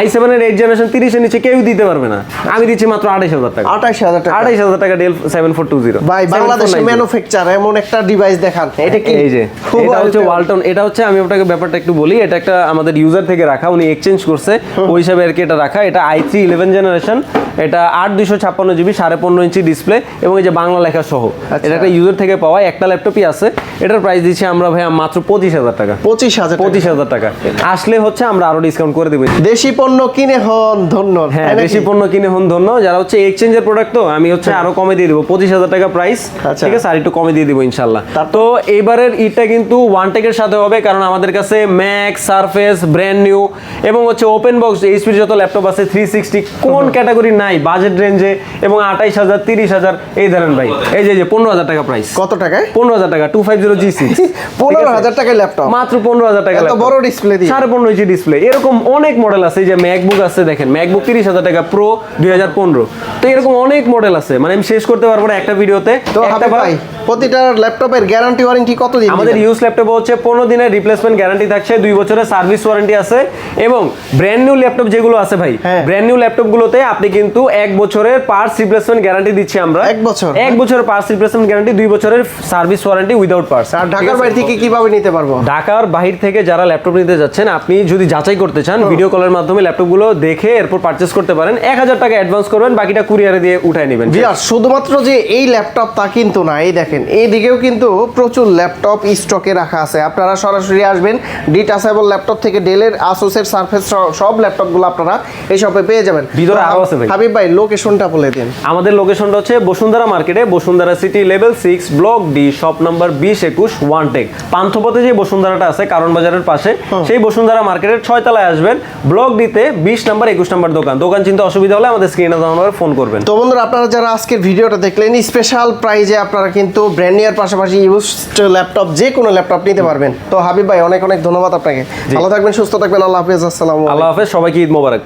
i7 এর 8 জেনারেশন 30 এর নিচে কেউ দিতে পারবে না, আমি দিচ্ছি মাত্র 28000 টাকা। 28000 টাকা। 28000 টাকা Dell 7420। ভাই বাংলাদেশের ম্যানুফ্যাকচার এমন একটা ডিভাইস দেখান, এটা কি? এই যে খুব এটা হচ্ছে আলট্রা। ওয়ালটন, এটা হচ্ছে আমি আপনাকে ব্যাপারটা একটু বলি, এটা একটা আমাদের ইউজার থেকে রাখা, উনি এক্সচেঞ্জ করছে ওই হিসাবে আর কি এটা রাখা। এটা i3 11 জেনারেশন, এটা 8256GB 15.5 ইঞ্চি ডিসপ্লে এবং এই যে বাংলা লেখা সহ। এটা একটা ইউজার থেকে পাওয়া, একটা ল্যাপটপই আছে। এটার প্রাইস দিচ্ছি আমরা ভাই মাত্র 25000 টাকা। 25000 টাকা। 25000 টাকা আসলে হচ্ছে আমরা আরো ডিসকাউন্ট করে দেব। দেশি পণ্য কিনে হন ধন্য। হ্যাঁ তাই নাকি? দেশি পণ্য কিনে হন ধন্য। যারা হচ্ছে এক্সচেঞ্জের প্রোডাক্ট, তো আমি হচ্ছে আরো কমে দিয়ে দেবো 25000 টাকা প্রাইস, আচ্ছা। ঠিক আছে? আর একটু কমে দিয়ে দিব ইনশাল্লাহ। তো এবারের ঈদটা কিন্তু ওয়ানটেকের সাথে হবে, কারণ আমাদের কাছে ম্যাক, সারফেস, ব্র্যান্ড নিউ এবং হচ্ছে ওপেন বক্স এইচপির যত ল্যাপটপ আছে 360 কোন ক্যাটাগরি নাই বাজেট রেঞ্জে এবং 28000 30000 এই ধরেন ভাই। এই যে 15000 টাকা প্রাইস। কত টাকায়? 15000 টাকা 250G6 15000 টাকায় ল্যাপটপ, মাত্র 15000 টাকা। এত বড় ডিসপ্লে দিয়ে 15.5 ইঞ্চি ডিসপ্লে, এরকম অনেক মডেল আছে। এই যে ম্যাকবুক আছে দেখেন, ম্যাকবুক 30000 টাকা প্রো 2015। তো এরকম অনেক মডেল আছে, মানে আমি শেষ করতে পারবো না একটা ভিডিওতে। তো একটা হাবিব ভাই প্রতিটা ল্যাপটপের গ্যারান্টি ওয়ারেন্টি কত দিন? আমাদের ইউজ ল্যাপটপ হচ্ছে 15 দিনের রিপ্লেসমেন্ট গ্যারান্টি থাকছে, 2 বছরের সার্ভিস ওয়ারেন্টি আছে এবং ব্র্যান্ড নিউ ল্যাপটপ যেগুলো আছে ভাই, হ্যাঁ। ব্র্যান্ড নিউ ল্যাপটপগুলোতে আপনি কিন্তু 1 বছরের পার্টস রিপ্লেসমেন্ট গ্যারান্টি দিচ্ছি আমরা। 1 বছর? 1 বছরের পার্টস রিপ্লেসমেন্ট গ্যারান্টি, 2 বছরের সার্ভিস ওয়ারেন্টি উইদাউট পার্টস। আর ঢাকার বাইরে থেকে কিভাবে নিতে পারবো? ঢাকার বাহির থেকে যারা ল্যাপটপ নিতে যাচ্ছেন, আপনি যদি যাচাই করতে চান, ভিডিও কলের মাধ্যমে ল্যাপটপগুলো দেখে এরপর পারচেজ করতে পারেন। 1000 টাকা অ্যাডভান্স করবেন, বাকিটা কুরিয়ারে দিয়ে উঠায় নেবেন। ভিউয়ার্স শুধুমাত্র যে এই ল্যাপটপ তা কিন্তু না, এই দেখেন এই দিকেও কিন্তু প্রচুর ল্যাপটপ স্টকে রাখা আছে। আপনারা সরাসরি আসবেন, ডিটাচেবল ল্যাপটপ থেকে ডেলের, আসুসের, সারফেস সব ল্যাপটপগুলো আপনারা এই শপে পেয়ে যাবেন। ভিতরে আরো আছে ভাই। হাবিব ভাই লোকেশনটা বলে দিন। আমাদের লোকেশনটা হচ্ছে বসুন্ধরা মার্কেটে, Bashundhara city level 6 block D shop number 2021 ওয়ানটেক। পান্থপথে যে বসুন্ধরাটা আছে কারণ বাজারের পাশে, সেই বসুন্ধরা মার্কেটের 6 তলায় আসবেন, ব্লক ডিতে 20 নাম্বার 21 নাম্বার দোকান চিনতে অসুবিধা হলে আমাদের স্ক্রিনে দেওয়া নাম্বারে ফোন করবেন। তো বন্ধুরা আপনারা যারা আজকের ভিডিওটা দেখলেন, স্পেশাল প্রাইজে আপনারা কিন্তু ব্র্যান্ড নিউর পাশাপাশি ইউজড ল্যাপটপ যে কোনো ল্যাপটপ নিতে পারবেন। তো হাবিব ভাই অনেক অনেক ধন্যবাদ আপনাকে। ভালো থাকবেন, সুস্থ থাকবেন। আল্লাহ হাফেজ। আসসালামু আলাইকুম। আল্লাহ হাফেজ, সবাইকে ঈদ মোবারক।